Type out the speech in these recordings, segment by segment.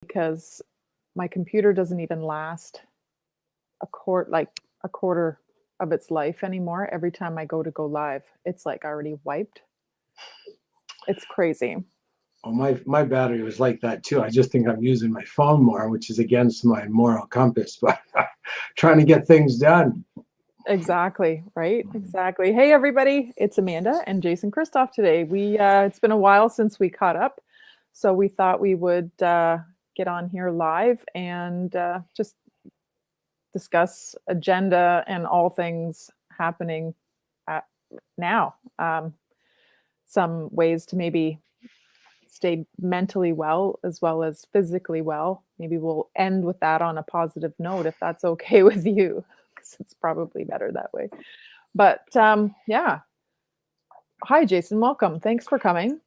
because my computer doesn't even last a quarter of its life anymore. Every time I go live, it's like already wiped. It's crazy. Well, my battery was like that too. I just think I'm using my phone more, which is against my moral compass, but trying to get things done. Exactly, right? Exactly. Hey everybody, it's Amanda and Jason Christoff today. We it's been a while since we caught up, so we thought we would get on here live and just discuss agenda and all things happening at now. Some ways to maybe stay mentally well as physically well. Maybe we'll end with that on a positive note if that's okay with you, because it's probably better that way. But yeah. Hi, Jason. Welcome. Thanks for coming.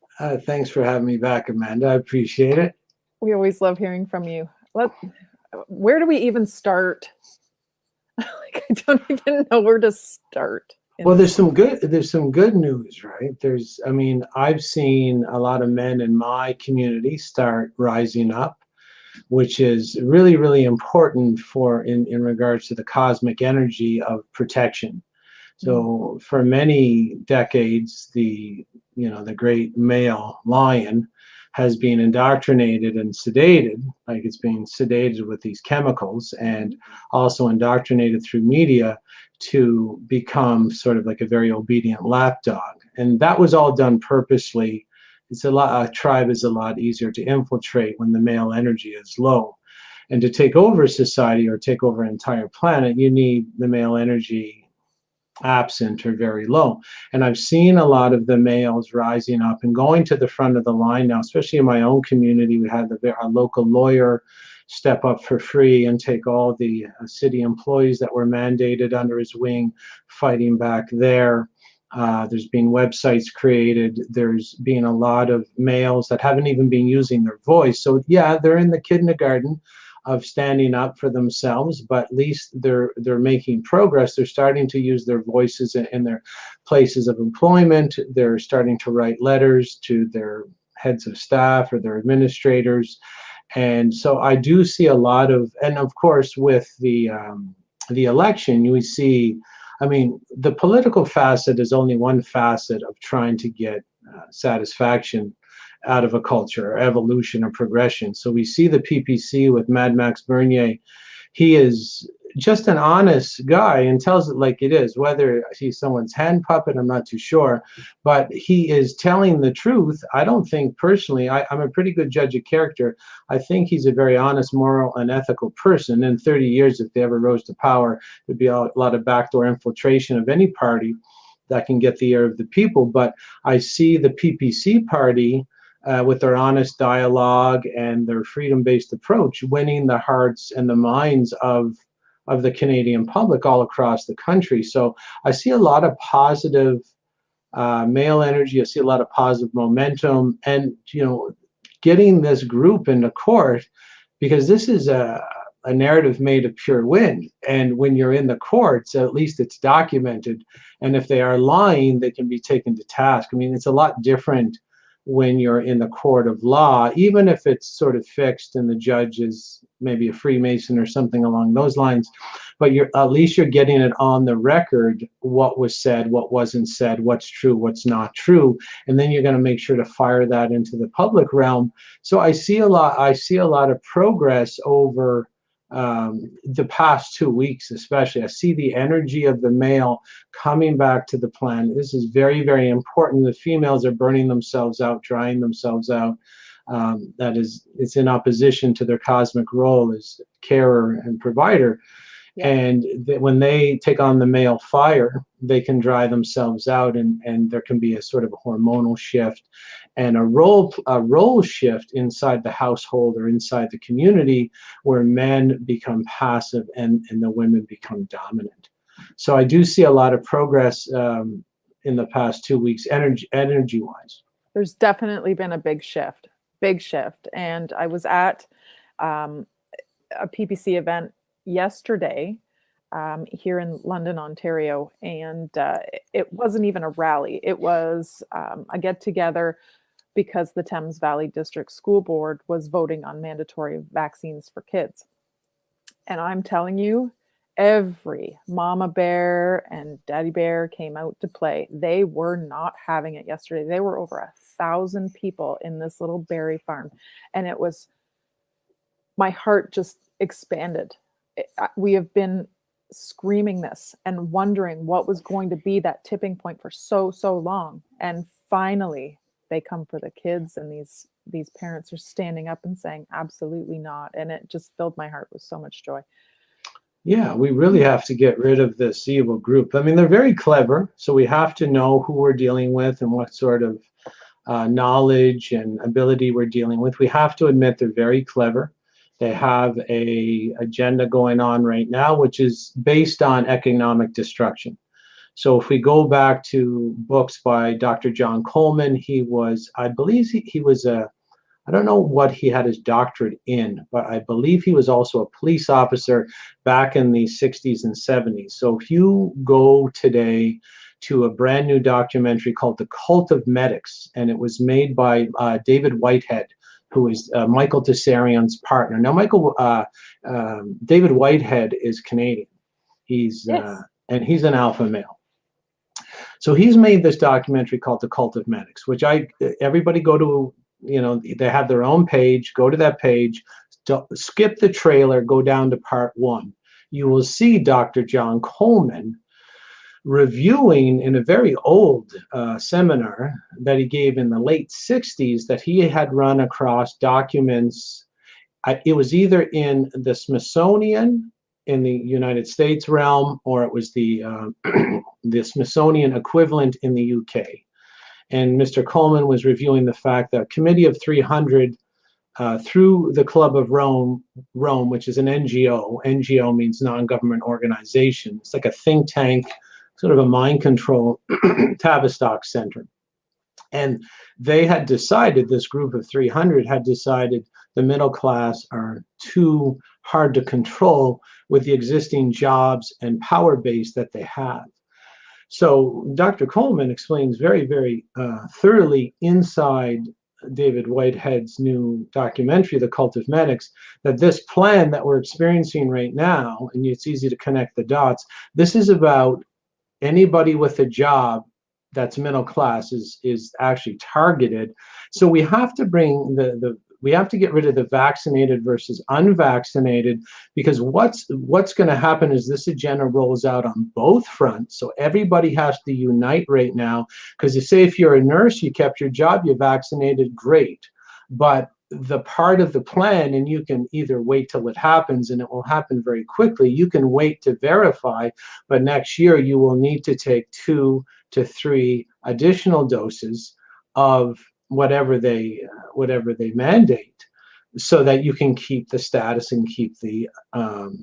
Thanks for having me back, Amanda. I appreciate it. We always love hearing from you. Where do we even start? Like, I don't even know where to start. Well, there's some good news, right? I've seen a lot of men in my community start rising up, which is really, really important in regards to the cosmic energy of protection. So for many decades, the great male lion has been indoctrinated and sedated, like it's being sedated with these chemicals, and also indoctrinated through media to become sort of like a very obedient lapdog. And that was all done purposely. A tribe is a lot easier to infiltrate when the male energy is low. And to take over society or take over an entire planet, you need the male energy absent or very low. And I've seen a lot of the males rising up and going to the front of the line now, especially in my own community. We had a local lawyer step up for free and take all the city employees that were mandated under his wing, fighting back there. There's been websites created. There's been a lot of males that haven't even been using their voice. So yeah, they're in the kindergarten of standing up for themselves, but at least they're making progress. They're starting to use their voices in their places of employment. They're starting to write letters to their heads of staff or their administrators. And so I do see a lot of, and of course with the election, we see, the political facet is only one facet of trying to get satisfaction out of a culture, or evolution or progression. So we see the PPC with Mad Max Bernier. He is just an honest guy and tells it like it is. Whether he's someone's hand puppet, I'm not too sure, but he is telling the truth. I don't think personally, I'm a pretty good judge of character. I think he's a very honest, moral, and ethical person. In 30 years, if they ever rose to power, there'd be a lot of backdoor infiltration of any party that can get the ear of the people. But I see the PPC party, with their honest dialogue and their freedom-based approach, winning the hearts and the minds of the Canadian public all across the country. So I see a lot of positive male energy. I see a lot of positive momentum, and getting this group into court, because this is a narrative made of pure wind. And when you're in the courts, at least it's documented. And if they are lying, they can be taken to task. It's a lot different when you're in the court of law, even if it's sort of fixed and the judge is maybe a Freemason or something along those lines, but at least you're getting it on the record, what was said, what wasn't said, what's true, what's not true, and then you're going to make sure to fire that into the public realm. So I see a lot of progress over the past 2 weeks, especially. I see the energy of the male coming back to the planet. This is very, very important. The females are burning themselves out, drying themselves out. It's in opposition to their cosmic role as carer and provider. Yeah. And when they take on the male fire, they can dry themselves out, and there can be a sort of a hormonal shift and a role shift inside the household or inside the community, where men become passive and the women become dominant. So I do see a lot of progress in the past 2 weeks, energy-wise. There's definitely been a big shift. And I was at a PPC event yesterday here in London, Ontario, and it wasn't even a rally. It was a get together because the Thames Valley District School Board was voting on mandatory vaccines for kids. And I'm telling you, every mama bear and daddy bear came out to play. They were not having it yesterday. There were over 1,000 people in this little berry farm. And it was, my heart just expanded. We have been screaming this and wondering what was going to be that tipping point for so long. And finally, they come for the kids, and these parents are standing up and saying, absolutely not. And it just filled my heart with so much joy. Yeah, we really have to get rid of this evil group. I mean, they're very clever, so we have to know who we're dealing with and what sort of knowledge and ability we're dealing with. We have to admit they're very clever. They have an agenda going on right now, which is based on economic destruction. So if we go back to books by Dr. John Coleman, he was, I believe he was I don't know what he had his doctorate in, but I believe he was also a police officer back in the 60s and 70s. So if you go today to a brand new documentary called The Cult of Medics, and it was made by David Whitehead, who is Michael Tessarion's partner. Now, David Whitehead is Canadian. He's and he's an alpha male. So he's made this documentary called The Cult of Medics, which everybody go to, they have their own page, go to that page, skip the trailer, go down to part 1. You will see Dr. John Coleman reviewing in a very old seminar that he gave in the late 60s that he had run across documents. It was either in the Smithsonian in the United States realm, or it was the Smithsonian equivalent in the UK. And Mr. Coleman was reviewing the fact that a committee of 300 through the Club of Rome, which is an NGO. NGO means non-government organization. It's like a think tank, sort of a mind control Tavistock center. And they had decided, this group of 300 had decided the middle class are too hard to control with the existing jobs and power base that they have. So Dr. Coleman explains very, very thoroughly inside David Whitehead's new documentary, The Cult of Medics, that this plan that we're experiencing right now, and it's easy to connect the dots, this is about anybody with a job that's middle class is actually targeted. So we have to bring we have to get rid of the vaccinated versus unvaccinated, because what's going to happen is this agenda rolls out on both fronts. So everybody has to unite right now, because you say if you're a nurse, you kept your job, you vaccinated, great. But the part of the plan, and you can either wait till it happens, and it will happen very quickly. You can wait to verify, but next year you will need to take 2 to 3 additional doses of whatever they mandate, so that you can keep the status and keep the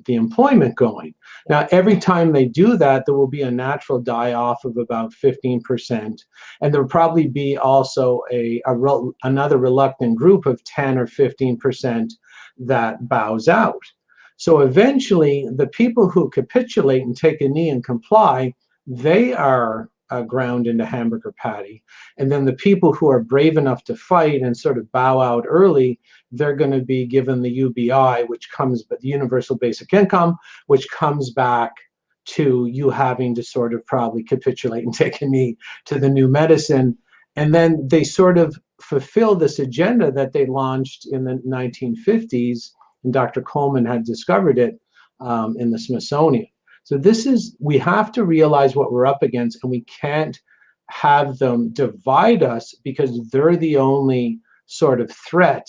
employment going. Now, every time they do that, there will be a natural die-off of about 15%, and there will probably be also another reluctant group of 10 or 15% that bows out. So eventually, the people who capitulate and take a knee and comply, they are ground into hamburger patty. And then the people who are brave enough to fight and sort of bow out early, they're going to be given the UBI, the universal basic income, which comes back to you having to sort of probably capitulate and take a knee to the new medicine. And then they sort of fulfill this agenda that they launched in the 1950s, and Dr. Coleman had discovered it in the Smithsonian. So we have to realize what we're up against, and we can't have them divide us, because they're the only sort of threat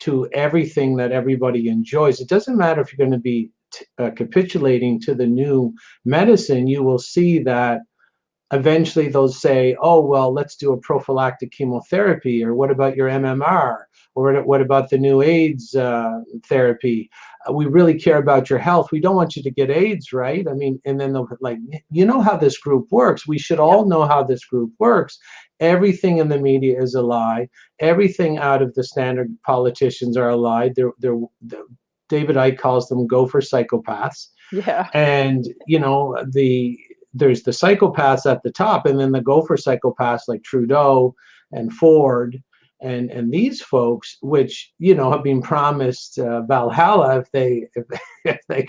to everything that everybody enjoys. It doesn't matter if you're going to be capitulating to the new medicine. You will see that eventually they'll say, oh, well, let's do a prophylactic chemotherapy, or what about your MMR, or what about the new AIDS therapy? We really care about your health. We don't want you to get AIDS, right? I mean, and then they'll like, you know how this group works. We should all know how this group works. Everything in the media is a lie. Everything out of the standard politicians are a lie. David Icke calls them Gopher psychopaths. Yeah. And, there's the psychopaths at the top, and then the Gopher psychopaths like Trudeau and Ford And these folks, which have been promised Valhalla if they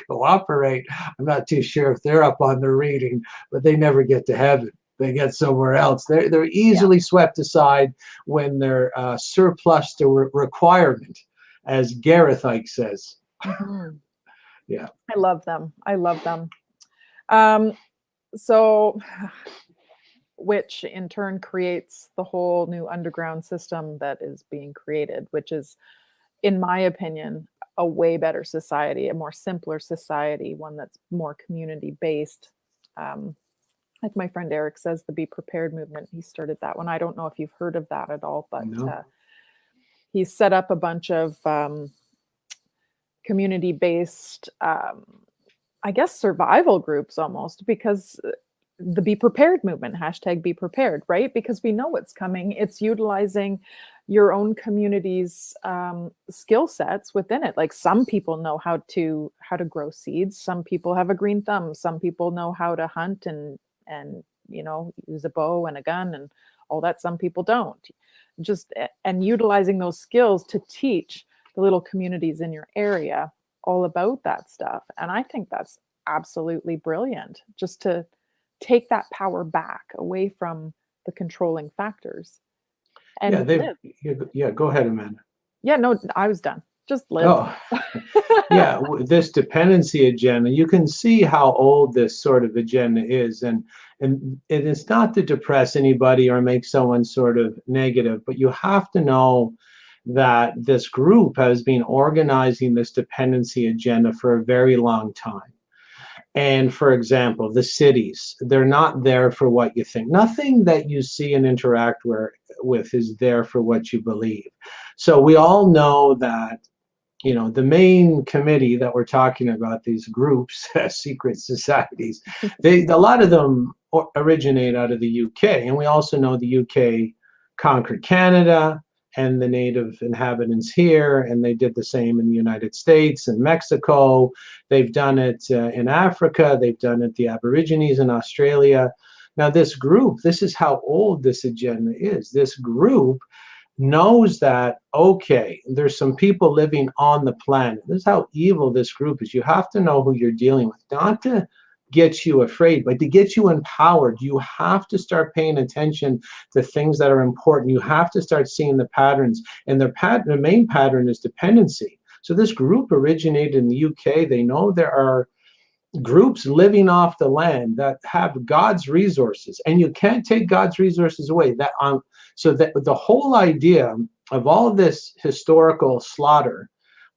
cooperate. I'm not too sure if they're up on their reading, but they never get to heaven. They get somewhere else. They're Yeah. easily swept aside when they're surplus to requirement, as Gareth Ike says. Mhm. Yeah. I love them. I love them. So, which in turn creates the whole new underground system that is being created, which is, in my opinion, a way better society, a more simpler society, one that's more community based. Like my friend Eric says, the Be Prepared movement, he started that one. I don't know if you've heard of that at all, but No. he's set up a bunch of community based, I guess, survival groups almost, because the Be Prepared movement, hashtag Be Prepared, right? Because we know what's coming. It's utilizing your own community's skill sets within it. Like some people know how to grow seeds. Some people have a green thumb. Some people know how to hunt and use a bow and a gun and all that. Some people don't. And utilizing those skills to teach the little communities in your area all about that stuff. And I think that's absolutely brilliant, just to take that power back away from the controlling factors and live. Go ahead, Amanda. Yeah, no, I was done. Just live. Oh, yeah, this dependency agenda, you can see how old this sort of agenda is. And it's not to depress anybody or make someone sort of negative, but you have to know that this group has been organizing this dependency agenda for a very long time. And for example, the cities, they're not there for what you think. Nothing that you see and interact with is there for what you believe. So we all know that, the main committee that we're talking about, these groups, secret societies, a lot of them originate out of the UK. And we also know the UK conquered Canada and the native inhabitants here, and they did the same in the United States and Mexico. They've done it in Africa. They've done it the Aborigines in Australia. Now, this group, this is how old this agenda is. This group knows that, okay, there's some people living on the planet. This is how evil this group is. You have to know who you're dealing with, not to get you afraid, but to get you empowered. You have to start paying attention to things that are important. You have to start seeing the patterns, and the main pattern is dependency. So this group originated in the UK. They know there are groups living off the land that have God's resources, and you can't take God's resources away. So that the whole idea of all of this historical slaughter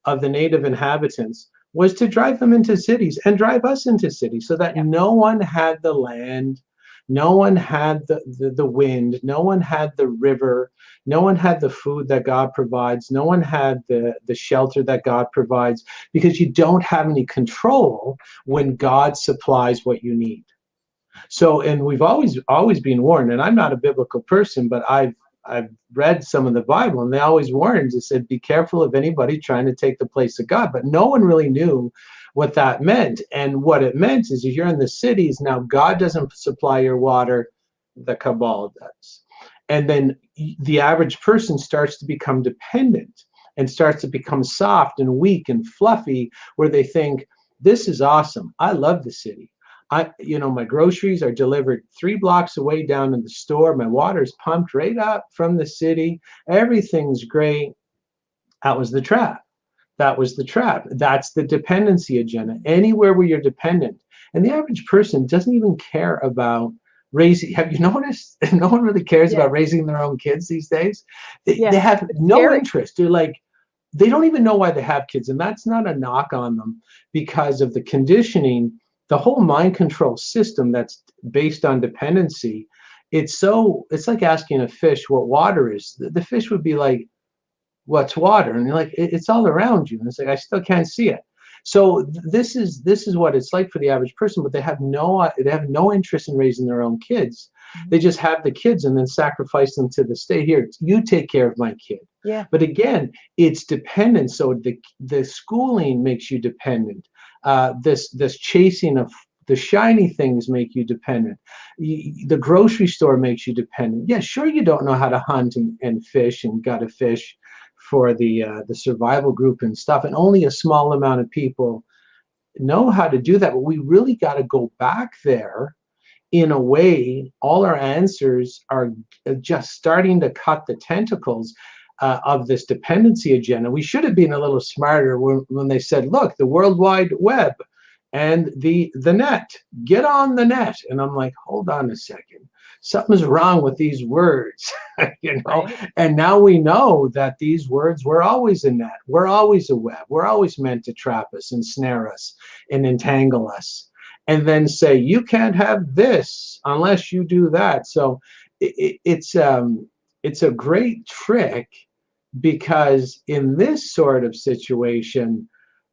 of the native inhabitants was to drive them into cities and drive us into cities, so that no one had the land, no one had the wind, no one had the river, no one had the food that God provides, no one had the shelter that God provides, because you don't have any control when God supplies what you need. So, and we've always been warned, and I'm not a biblical person, but I've read some of the Bible, and they always warned. It said, be careful of anybody trying to take the place of God. But no one really knew what that meant. And what it meant is, if you're in the cities, now God doesn't supply your water, the cabal does. And then the average person starts to become dependent and starts to become soft and weak and fluffy, where they think, this is awesome. I love the city. My groceries are delivered 3 blocks away down in the store. My water's pumped right up from the city. Everything's great. That was the trap. That's the dependency agenda. Anywhere where you're dependent. And the average person doesn't even care about raising. Have you noticed? No one really cares about raising their own kids these days. They have no interest. They're like, they don't even know why they have kids. And that's not a knock on them, because of the conditioning. The whole mind control system that's based on dependency, it's like asking a fish what water is. The fish would be like, what's water? And you're like, it's all around you. And it's like, I still can't see it. So this is what it's like for the average person, but they have no interest in raising their own kids. They just have the kids and then sacrifice them to the state. Here, you take care of my kid. Yeah. But again, it's dependent. So the schooling makes you dependent. This chasing of The shiny things make you dependent. The grocery store makes you dependent. Yeah, sure, you don't know how to hunt and fish and gut a fish for the survival group and stuff, and only a small amount of people know how to do that. But we really got to go back there. In a way, all our answers are just starting to cut the tentacles of this dependency agenda. We should have been a little smarter when they said, look, the World Wide Web and the net, get on the net. And I'm like, hold on a second. Something's wrong with these words, you know? Right. And now we know that these words were always a net. We're always a web. We're always meant to trap us and snare us and entangle us. And then say, you can't have this unless you do that. So it's a great trick, because in this sort of situation,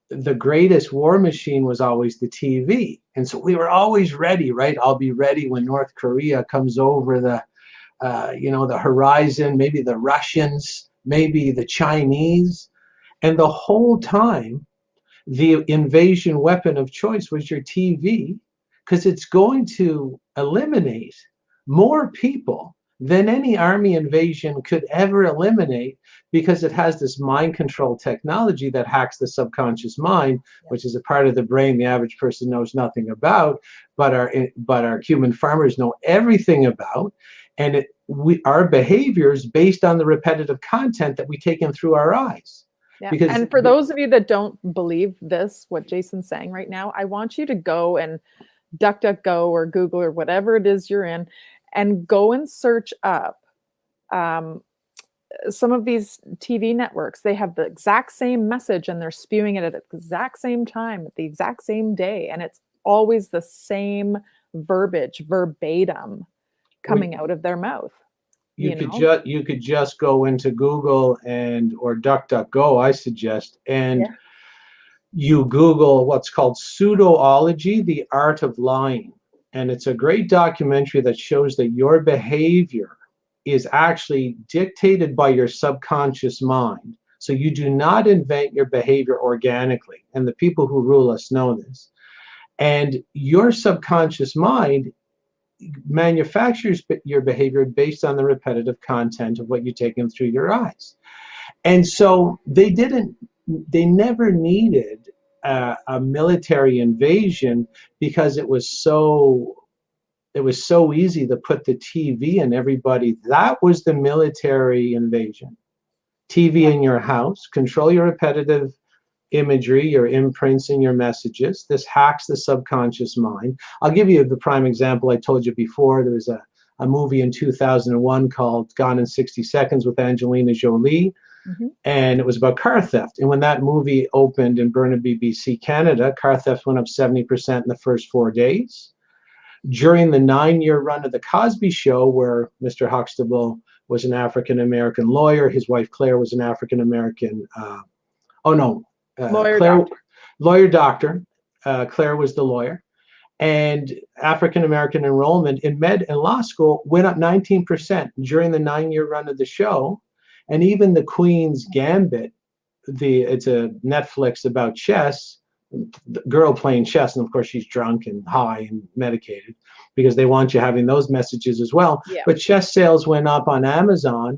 the greatest war machine was always the TV. And so we were always ready, right? I'll be ready when North Korea comes over the horizon, maybe the Russians, maybe the Chinese. And the whole time, the invasion weapon of choice was your TV, because it's going to eliminate more people than any army invasion could ever eliminate, because it has this mind control technology that hacks the subconscious mind, which is a part of the brain the average person knows nothing about, but our human farmers know everything about. And our behaviors based on the repetitive content that we take in through our eyes. Yeah. Because And for those of you that don't believe this, what Jason's saying right now, I want you to go and DuckDuckGo or Google or whatever it is you're in, and go and search up some of these TV networks. They have the exact same message and they're spewing it at the exact same time, at the exact same day. And it's always the same verbiage, verbatim, coming out of their mouth. You could just go into Google or DuckDuckGo, I suggest, and you Google what's called pseudoology, the art of lying. And it's a great documentary that shows that your behavior is actually dictated by your subconscious mind. So you do not invent your behavior organically. And the people who rule us know this. And your subconscious mind manufactures your behavior based on the repetitive content of what you take in through your eyes. And so they never needed a military invasion, because it was so easy to put the TV in everybody. That was the military invasion. TV in your house, control your repetitive imagery, your imprints, and your messages. This hacks the subconscious mind. I'll give you the prime example I told you before. There was a movie in 2001 called Gone in 60 Seconds with Angelina Jolie. Mm-hmm. And it was about car theft. And when that movie opened in Burnaby, BC, Canada, car theft went up 70% in the first 4 days. During the 9-year run of The Cosby Show, where Mr. Huxtable was an African-American lawyer, his wife Claire was an African-American, lawyer doctor. Claire was the lawyer. And African-American enrollment in med and law school went up 19% during the 9-year run of the show. And even the Queen's Gambit, it's a Netflix about chess, the girl playing chess, and of course she's drunk and high and medicated, because they want you having those messages as well. Yeah. But chess sales went up on Amazon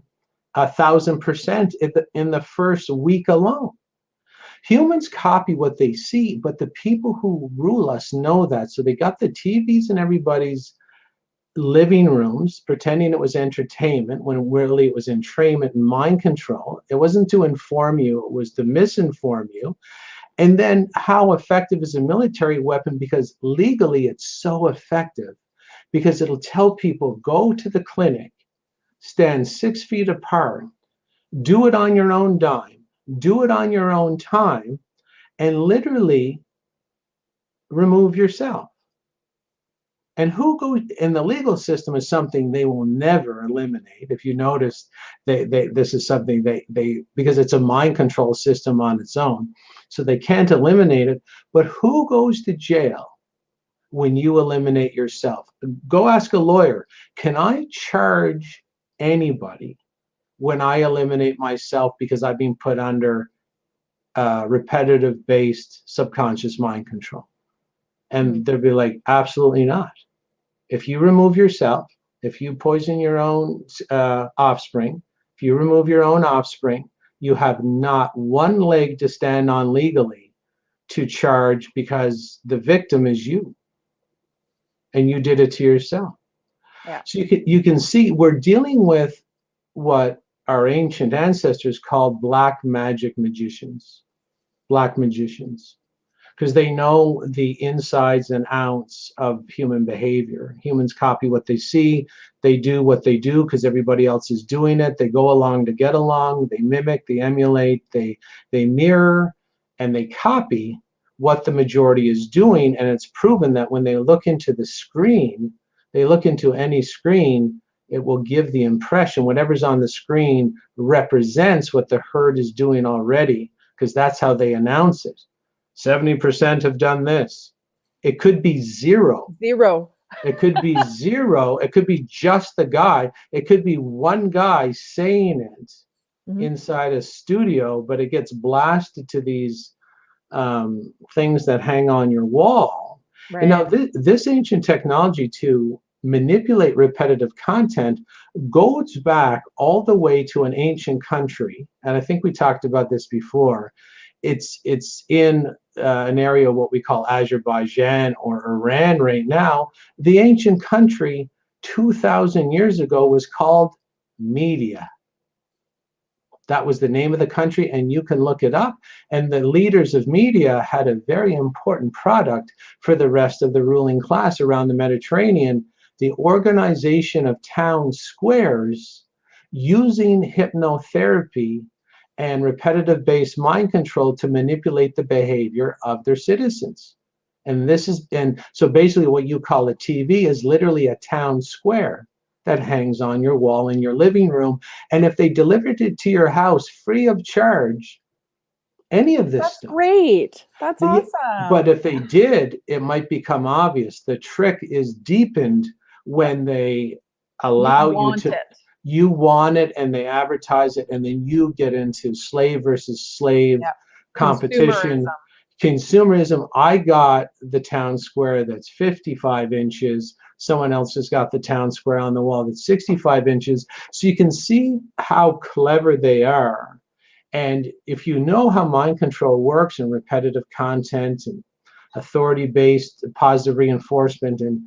1,000% in the first week alone. Humans copy what they see, but the people who rule us know that. So they got the TVs in everybody's living rooms, pretending it was entertainment, when really it was entrainment and mind control. It wasn't to inform you, it was to misinform you. And then how effective is a military weapon? Because legally it's so effective, because it'll tell people, go to the clinic, stand 6 feet apart, do it on your own dime, do it on your own time, and literally remove yourself. And who goes in the legal system is something they will never eliminate. If you notice, this is something they because it's a mind control system on its own, so they can't eliminate it. But who goes to jail when you eliminate yourself? Go ask a lawyer. Can I charge anybody when I eliminate myself because I've been put under repetitive based subconscious mind control? And they'll be like, absolutely not. If you remove yourself, if you poison your own offspring, if you remove your own offspring, you have not one leg to stand on legally to charge, because the victim is you and you did it to yourself. Yeah. So you can see we're dealing with what our ancient ancestors called black magic magicians, because they know the insides and outs of human behavior. Humans copy what they see. They do what they do because everybody else is doing it. They go along to get along. They mimic, they emulate, they mirror, and they copy what the majority is doing. And it's proven that when they look into the screen, they look into any screen, it will give the impression whatever's on the screen represents what the herd is doing already, because that's how they announce it. 70% have done this. It could be zero. It could be zero. It could be just the guy. It could be one guy saying it inside a studio, but it gets blasted to these things that hang on your wall. Right. And now this ancient technology to manipulate repetitive content goes back all the way to an ancient country. And I think we talked about this before. It's in an area what we call Azerbaijan or Iran right now. The ancient country 2,000 years ago was called Media. That was the name of the country, and you can look it up. And the leaders of Media had a very important product for the rest of the ruling class around the Mediterranean: the organization of town squares using hypnotherapy and repetitive-based mind control to manipulate the behavior of their citizens. And so basically what you call a TV is literally a town square that hangs on your wall in your living room. And if they delivered it to your house free of charge, any of this stuff. That's great. That's awesome. But if they did, it might become obvious. The trick is deepened when they allow you to. You want it, and they advertise it, and then you get into slave versus slave competition. Consumerism. I got the town square that's 55 inches. Someone else has got the town square on the wall that's 65 inches. So you can see how clever they are. And if you know how mind control works and repetitive content and authority-based positive reinforcement, and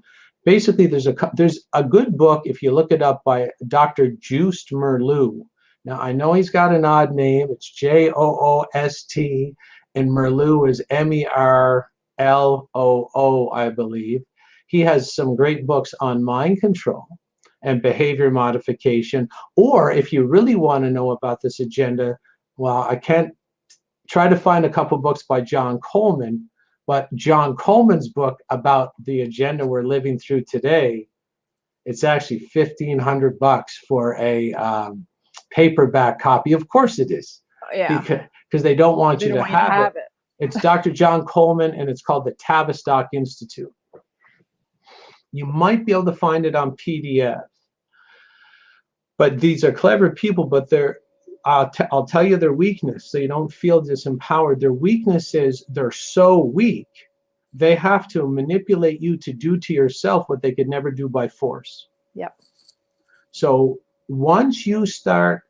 basically there's a good book, if you look it up, by Dr. Joost Merloo. Now, I know he's got an odd name. It's Joost, and Merloo is Merloo, I believe. He has some great books on mind control and behavior modification. Or if you really want to know about this agenda, well, I can't try to find a couple books by John Coleman, but John Coleman's book about the agenda we're living through today, it's actually $1,500 for a paperback copy. Of course it is. Yeah. Because they don't want you to have it. It's Dr. John Coleman, and it's called the Tavistock Institute. You might be able to find it on PDF. But these are clever people, but I'll tell you their weakness so you don't feel disempowered. Their weakness is they're so weak, they have to manipulate you to do to yourself what they could never do by force. Yep. So once you start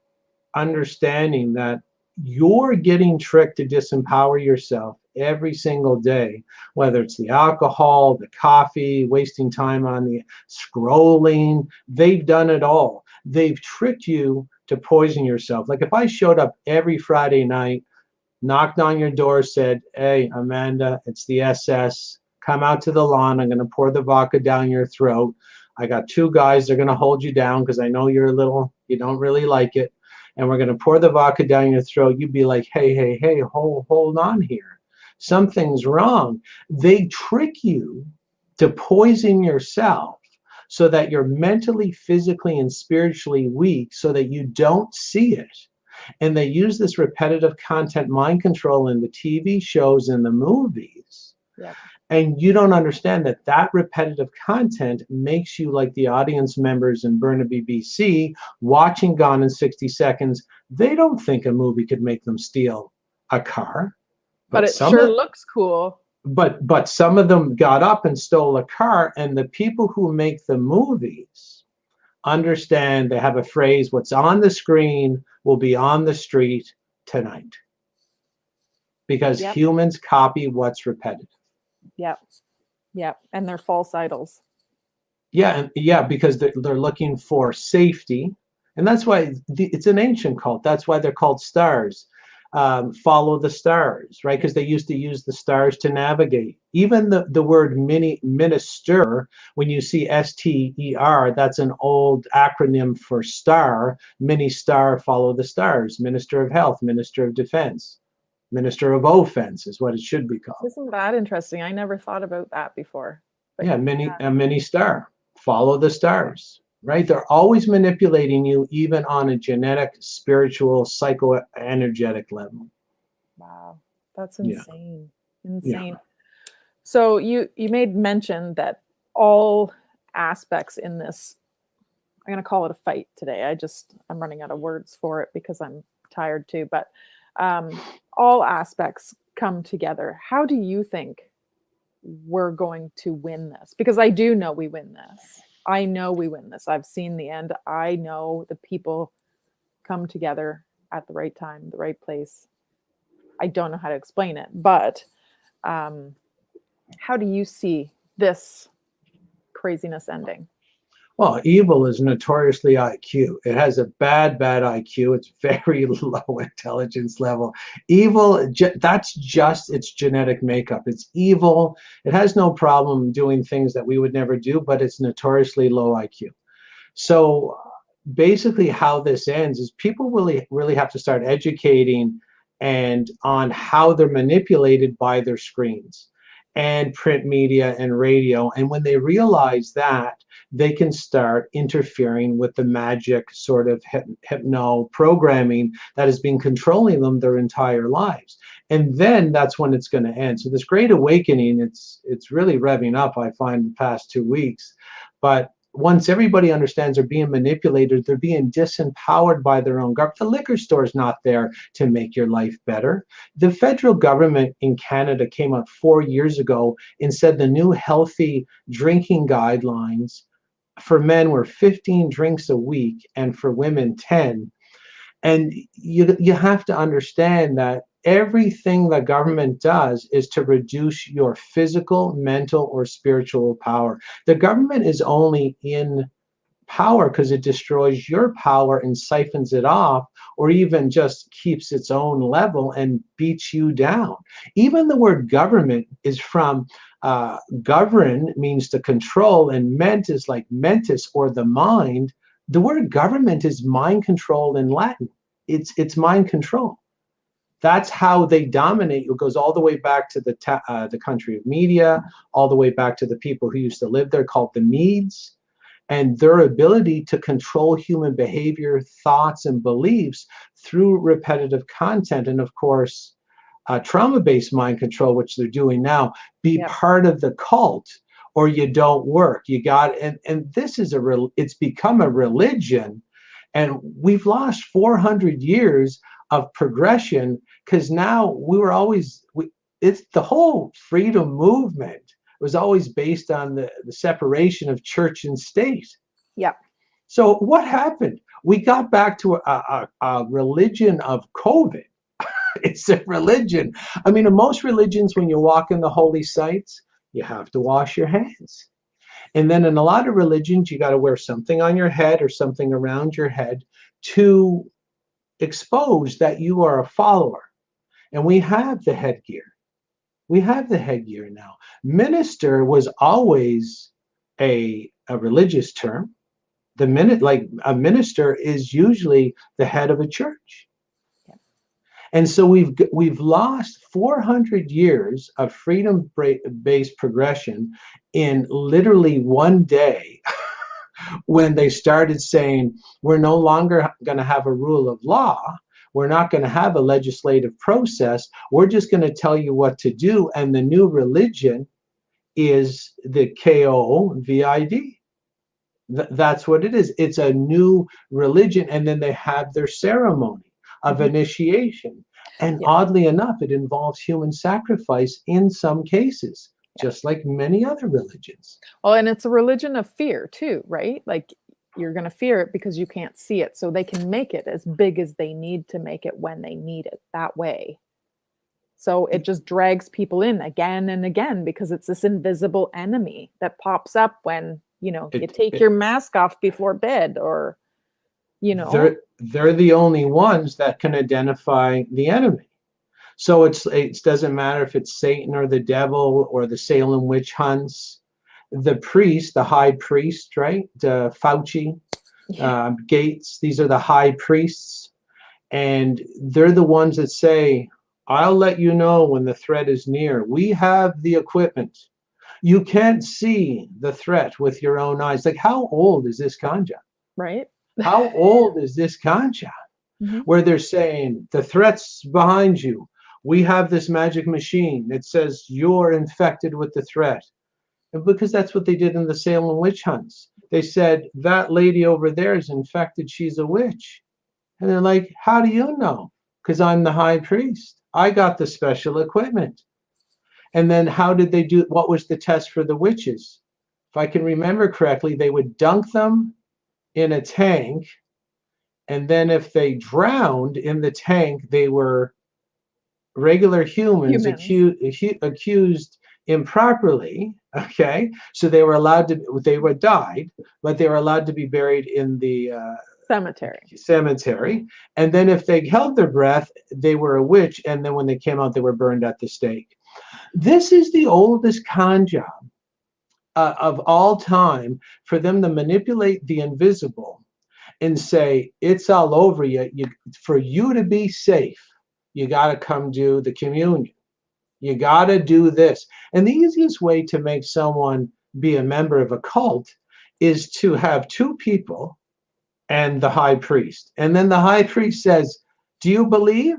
understanding that you're getting tricked to disempower yourself every single day, whether it's the alcohol, the coffee, wasting time on the scrolling, they've done it all. They've tricked you to poison yourself. Like if I showed up every Friday night, knocked on your door, said, "Hey, Amanda, it's the SS. Come out to the lawn. I'm going to pour the vodka down your throat. I got two guys. They're going to hold you down because I know you don't really like it. And we're going to pour the vodka down your throat." You'd be like, hey, hold on here. Something's wrong. They trick you to poison yourself so that you're mentally, physically, and spiritually weak so that you don't see it. And they use this repetitive content mind control in the TV shows and the movies. Yeah. And you don't understand that repetitive content makes you like the audience members in Burnaby, BC, watching Gone in 60 Seconds. They don't think a movie could make them steal a car. But it sure looks cool. but some of them got up and stole a car, and the people who make the movies understand. They have a phrase: what's on the screen will be on the street tonight, because Yep. humans copy what's repetitive. Yep. Yep. And they're false idols. Yeah, and yeah, because they're looking for safety, and that's why it's an ancient cult. That's why they're called stars. Follow the stars, right? Because they used to use the stars to navigate. Even the word minister, when you see STER, that's an old acronym for star. Mini star, follow the stars. Minister of Health, Minister of Defense, Minister of Offense is what it should be called. Isn't that interesting? I never thought about that before. But Yeah, a mini star. Follow the stars, right? They're always manipulating you, even on a genetic, spiritual, psychoenergetic level. wow, that's Yeah, insane. yeah. Insane. So you made mention that all aspects in this, I'm going to call it a fight today. I'm running out of words for it because I'm tired too, but all aspects come together. How do you think we're going to win this? Because I do know we win this. I know we win this. I've seen the end. I know the people come together at the right time, the right place. I don't know how to explain it, but how do you see this craziness ending? Well, evil is notoriously IQ. It has a bad IQ. It's very low intelligence level. Evil, that's just its genetic makeup. It's evil. It has no problem doing things that we would never do, but it's notoriously low IQ. So basically how this ends is people really have to start educating and on how they're manipulated by their screens and print media and radio. And when they realize that, they can start interfering with the magic sort of hypno programming that has been controlling them their entire lives. And then that's when it's going to end. So this great awakening, it's really revving up, I find, the past 2 weeks. But once everybody understands they're being manipulated, they're being disempowered by their own government. The liquor store is not there to make your life better. The federal government in Canada came out 4 years ago and said the new healthy drinking guidelines for men were 15 drinks a week and for women 10. And you have to understand that everything the government does is to reduce your physical, mental, or spiritual power. The government is only in power because it destroys your power and siphons it off, or even just keeps its own level and beats you down. Even the word government is from govern, means to control, and ment is like mentis, or the mind. The word government is mind control in Latin. It's mind control. That's how they dominate you. It goes all the way back to the country of Media, all the way back to the people who used to live there, called the Medes, and their ability to control human behavior, thoughts, and beliefs through repetitive content. And of course, trauma-based mind control, which they're doing now. Be Yep. part of the cult, or you don't work. You got, and this is it's become a religion, and we've lost 400 years of progression, because now it's the whole freedom movement was always based on the separation of church and state. Yep. So what happened? We got back to a religion of COVID. It's a religion. I mean, in most religions, when you walk in the holy sites, you have to wash your hands. And then in a lot of religions, you got to wear something on your head or something around your head to expose that you are a follower. And we have the headgear. We have the headgear now. Minister was always a religious term. Like a minister is usually the head of a church. And so we've lost 400 years of freedom-based progression in literally one day, when they started saying, we're no longer going to have a rule of law. We're not going to have a legislative process. We're just going to tell you what to do. And the new religion is the COVID. That's what it is. It's a new religion. And then they have their ceremony of initiation. And Yeah. oddly enough, it involves human sacrifice in some cases, Yeah. just like many other religions. Well, and it's a religion of fear too, right? Like you're going to fear it because you can't see it. So they can make it as big as they need to make it when they need it that way. So it just drags people in again and again because it's this invisible enemy that pops up when, you It, take your mask off before bed or, you know. they're the only ones that can identify the enemy. So it doesn't matter if it's Satan or the devil or the Salem witch hunts, the priest, the high priest, right? Fauci, Yeah. Gates, these are the high priests. And they're the ones that say, I'll let you know when the threat is near. We have the equipment. You can't see the threat with your own eyes. Like, how old is this ganja? Right. How old is this ganja? Hmm. Where they're saying, the threat's behind you. We have this magic machine that says you're infected with the threat. And because that's what they did in the Salem witch hunts. They said, that lady over there is infected. She's a witch. And they're like, how do you know? Because I'm the high priest. I got the special equipment. And then how did they do? What was the test for the witches? If I can remember correctly, they would dunk them in a tank. And then if they drowned in the tank, they were regular humans Humans. accused improperly. Okay. So they were died, but they were allowed to be buried in the Cemetery. cemetery. And then if they held their breath, they were a witch. And then when they came out, they were burned at the stake. This is the oldest con job of all time, for them to manipulate the invisible and say, it's all over you. For you to be safe, you got to come do the communion. You got to do this. And the easiest way to make someone be a member of a cult is to have two people and the high priest. And then the high priest says, do you believe?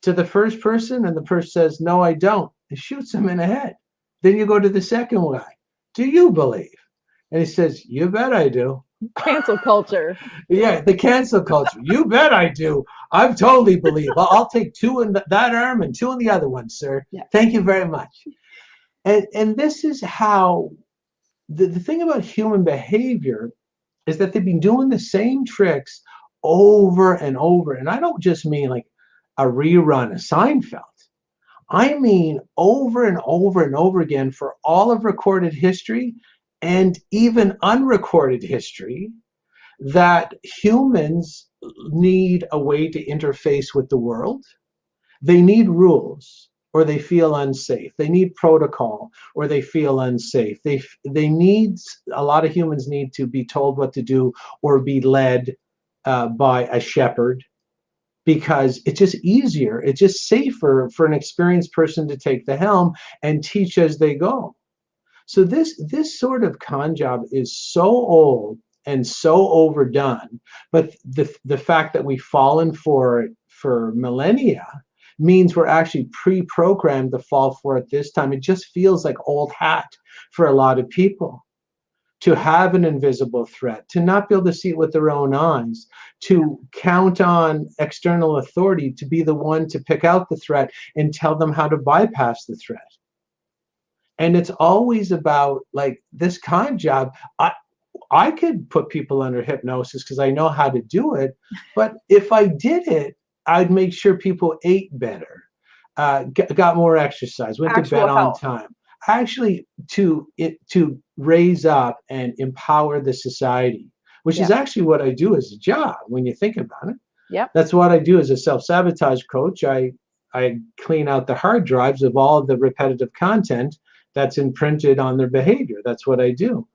To the first person, and the person says, no, I don't. It shoots him in the head. Then you go to the second guy. Do you believe? And he says, you bet I do. Cancel culture. Yeah, the cancel culture. You bet I do. I totally believe. I'll take two in that arm and two in the other one, sir. Yeah. Thank you very much. And this is how the thing about human behavior is that they've been doing the same tricks over and over. And I don't just mean like a rerun of Seinfeld. I mean over and over and over again for all of recorded history and even unrecorded history, that humans need a way to interface with the world. They need rules or they feel unsafe. They need protocol or they feel unsafe. They need, a lot of humans need to be told what to do or be led by a shepherd, because it's just easier, it's just safer for an experienced person to take the helm and teach as they go. So this sort of con job is so old and so overdone, but the fact that we've fallen for it for millennia means we're actually pre-programmed to fall for it this time. It just feels like old hat for a lot of people, to have an invisible threat, to not be able to see it with their own eyes, to count on external authority to be the one to pick out the threat and tell them how to bypass the threat. And it's always about like this con job. I could put people under hypnosis because I know how to do it. But if I did it, I'd make sure people ate better, got more exercise, went to Actual bed on health. time. Actually, to raise up and empower the society, which is Yeah. actually what I do as a job when you think about it. Yep. That's what I do as a self-sabotage coach. I clean out the hard drives of all of the repetitive content that's imprinted on their behavior. That's what I do.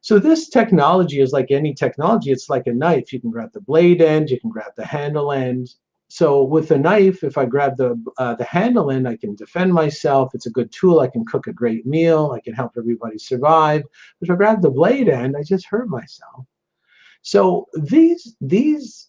So this technology is like any technology. It's like a knife. You can grab the blade end, you can grab the handle end. So with a knife, if I grab the handle end, I can defend myself. It's a good tool. I can cook a great meal. I can help everybody survive. If I grab the blade end, I just hurt myself. So these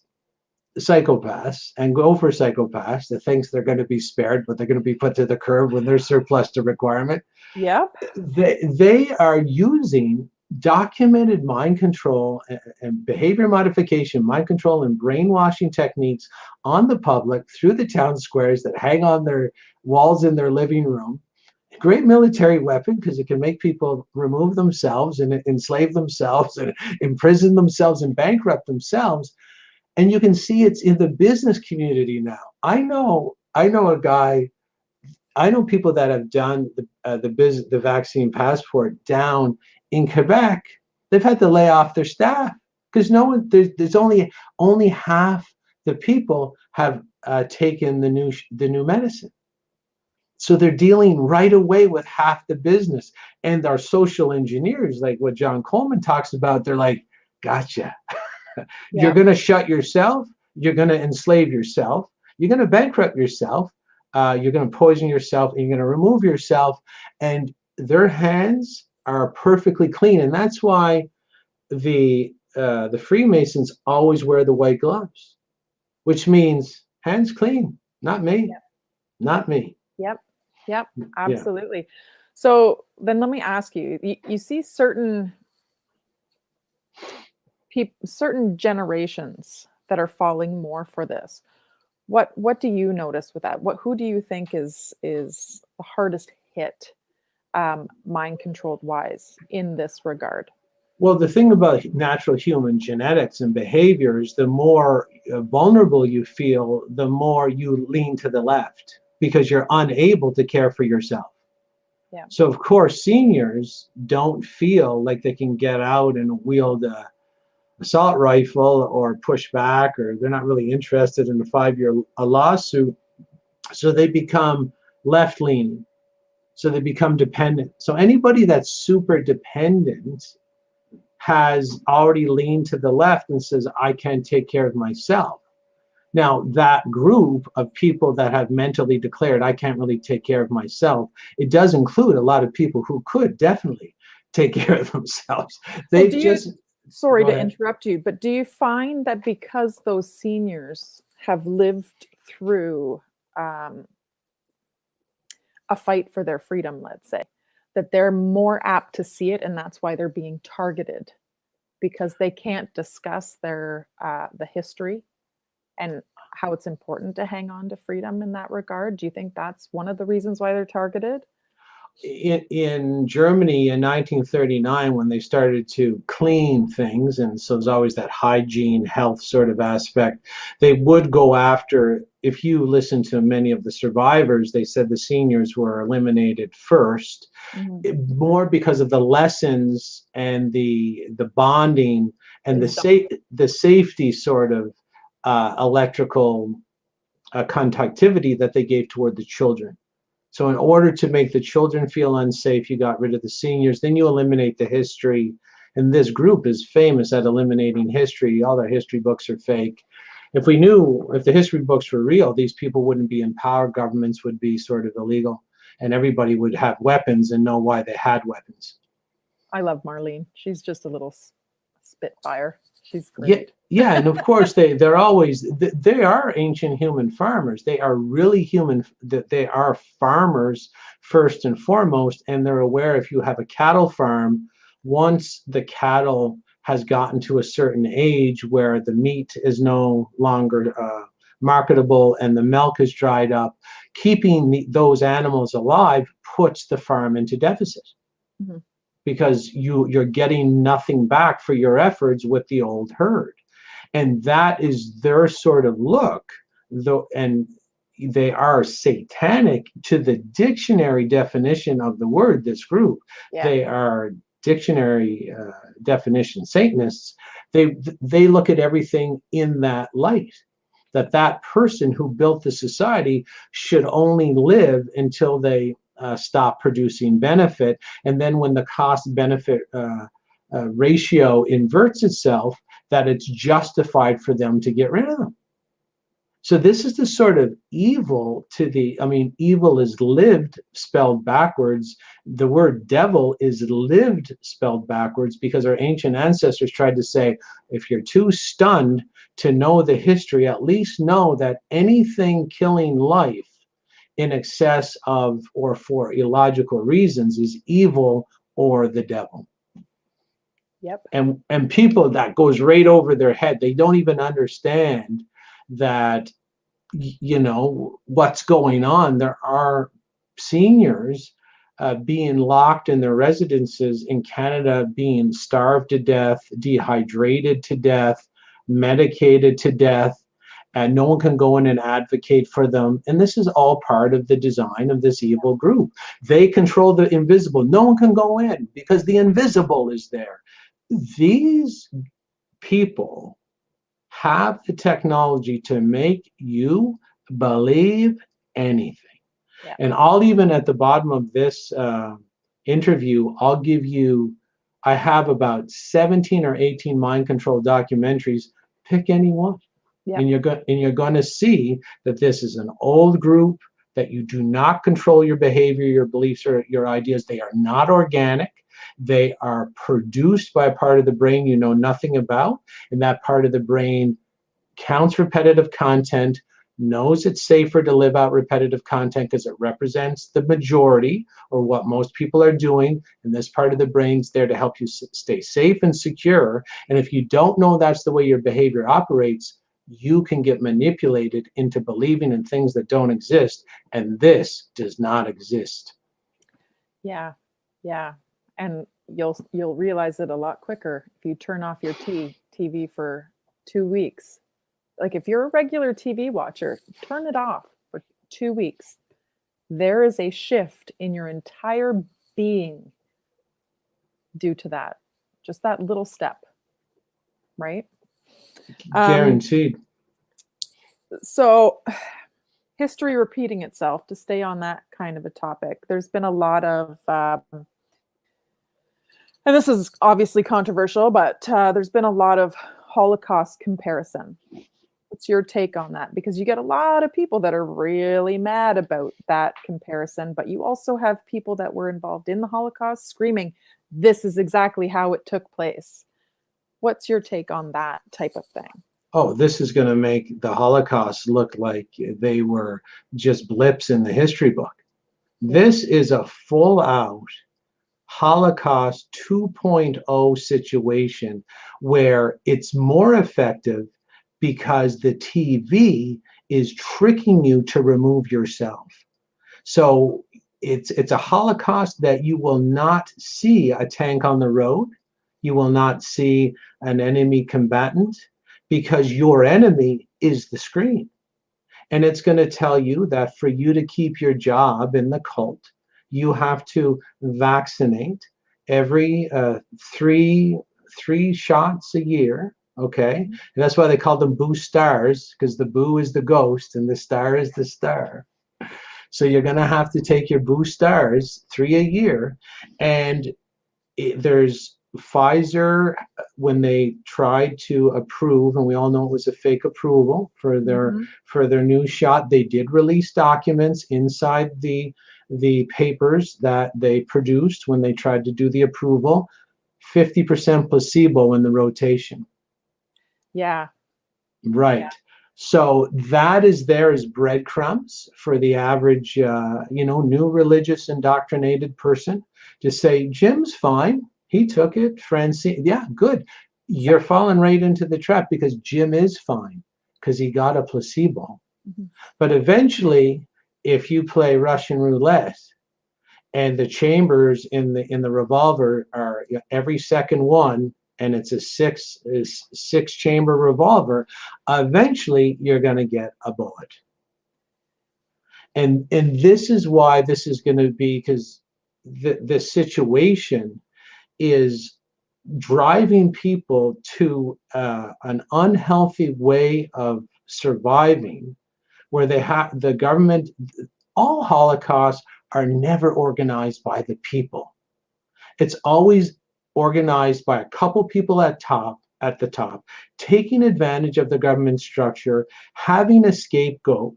psychopaths and Gopher psychopaths that thinks they're going to be spared, but they're going to be put to the curb when they're surplus to requirement, Yep. they are using documented mind control and behavior modification, mind control and brainwashing techniques on the public through the town squares that hang on their walls in their living room. Great military weapon because it can make people remove themselves and enslave themselves and imprison themselves and bankrupt themselves. And you can see it's in the business community now. I know a guy. I know people that have done the vaccine passport down in Quebec. They've had to lay off their staff because no one there's only half the people have taken the new medicine. So they're dealing right away with half the business. And our social engineers, like what John Coleman talks about, they're like, gotcha. You're Yeah. going to shut yourself. You're going to enslave yourself. You're going to bankrupt yourself. You're going to poison yourself. And you're going to remove yourself. And their hands are perfectly clean. And that's why the Freemasons always wear the white gloves, which means hands clean. Not me. Yep. Not me. Yep. Yep. Yeah. Absolutely. So then let me ask you, you see certain certain generations that are falling more for this. What do you notice with that? Who do you think is the hardest hit, mind controlled wise in this regard? Well, the thing about natural human genetics and behaviors, the more vulnerable you feel, the more you lean to the left because you're unable to care for yourself. Yeah. So, of course, seniors don't feel like they can get out and wield a assault rifle or push back, or they're not really interested in a 5-year lawsuit. So they become left leaning. So they become dependent. So anybody that's super dependent has already leaned to the left and says, I can't take care of myself. Now, that group of people that have mentally declared, I can't really take care of myself, it does include a lot of people who could definitely take care of themselves. Well, They've just. sorry Go to ahead. interrupt you, but do you find that because those seniors have lived through a fight for their freedom, let's say, that they're more apt to see it, and that's why they're being targeted, because they can't discuss their the history and how it's important to hang on to freedom in that regard? Do you think that's one of the reasons why they're targeted? In Germany in 1939, when they started to clean things, and so there's always that hygiene, health sort of aspect, they would go after, if you listen to many of the survivors, they said the seniors were eliminated first, more because of the lessons and the bonding and the safety sort of electrical conductivity that they gave toward the children. So in order to make the children feel unsafe, you got rid of the seniors, then you eliminate the history. And this group is famous at eliminating history. All their history books are fake. If the history books were real, these people wouldn't be in power. Governments would be sort of illegal. And everybody would have weapons and know why they had weapons. I love Marlene. She's just a little spitfire. She's great. Yeah, and of course they are ancient human farmers. They are really human. They are farmers first and foremost, and they're aware if you have a cattle farm, once the cattle has gotten to a certain age where the meat is no longer marketable and the milk is dried up, keeping those animals alive puts the farm into deficit. Mm-hmm. Because you're getting nothing back for your efforts with the old herd. And that is their sort of look, though, and they are satanic to the dictionary definition of the word, this group. Yeah. They are dictionary definition Satanists. They look at everything in that light, that person who built the society should only live until they stop producing benefit. And then when the cost-benefit ratio inverts itself, that it's justified for them to get rid of them. So this is the sort of evil evil is lived spelled backwards. The word devil is lived spelled backwards because our ancient ancestors tried to say, if you're too stunned to know the history, at least know that anything killing life in excess of or for illogical reasons is evil or the devil. Yep. And people, that goes right over their head. They don't even understand that, you know, what's going on. There are seniors being locked in their residences in Canada, being starved to death, dehydrated to death, medicated to death, and no one can go in and advocate for them. And this is all part of the design of this evil group. They control the invisible. No one can go in because the invisible is there. These people have the technology to make you believe anything. Yeah. And I'll even at the bottom of this interview, I'll give you, I have about 17 or 18 mind control documentaries. Pick any one. Yeah. And you're going to see that this is an old group, that you do not control your behavior, your beliefs, or your ideas. They are not organic. They are produced by a part of the brain you know nothing about, and that part of the brain counts repetitive content, knows it's safer to live out repetitive content because it represents the majority or what most people are doing, and this part of the brain's there to help you stay safe and secure. And if you don't know that's the way your behavior operates, you can get manipulated into believing in things that don't exist, and this does not exist. Yeah. Yeah. And you'll realize it a lot quicker if you turn off your TV for 2 weeks. Like if you're a regular TV watcher, turn it off for 2 weeks. There is a shift in your entire being due to that. Just that little step, right? Guaranteed. So history repeating itself, to stay on that kind of a topic. There's been a lot of, and this is obviously controversial, but there's been a lot of Holocaust comparison. What's your take on that? Because you get a lot of people that are really mad about that comparison, but you also have people that were involved in the Holocaust screaming, this is exactly how it took place. What's your take on that type of thing? Oh, this is going to make the Holocaust look like they were just blips in the history book. This is a full out Holocaust 2.0 situation where it's more effective because the TV is tricking you to remove yourself. So it's a Holocaust that you will not see a tank on the road. You will not see an enemy combatant, because your enemy is the screen. And it's going to tell you that for you to keep your job in the cult, you have to vaccinate every three shots a year. Okay. And that's why they call them boo stars, because the boo is the ghost and the star is the star. So you're going to have to take your boo stars 3 a year. And there's Pfizer, when they tried to approve, and we all know it was a fake approval for their new shot, they did release documents inside the papers that they produced when they tried to do the approval. 50% placebo in the rotation. Yeah. Right. Yeah. So that is there as breadcrumbs for the average, new religious indoctrinated person to say, Jim's fine. He took it. Francine, yeah, good. You're falling right into the trap because Jim is fine because he got a placebo. Mm-hmm. But eventually, if you play Russian roulette and the chambers in the revolver are every second one, and it's a six chamber revolver, eventually you're going to get a bullet. And this is why this is going to be, because the situation is driving people to an unhealthy way of surviving, where they have the government. All Holocausts are never organized by the people. It's always organized by a couple people at the top, taking advantage of the government structure, having a scapegoat,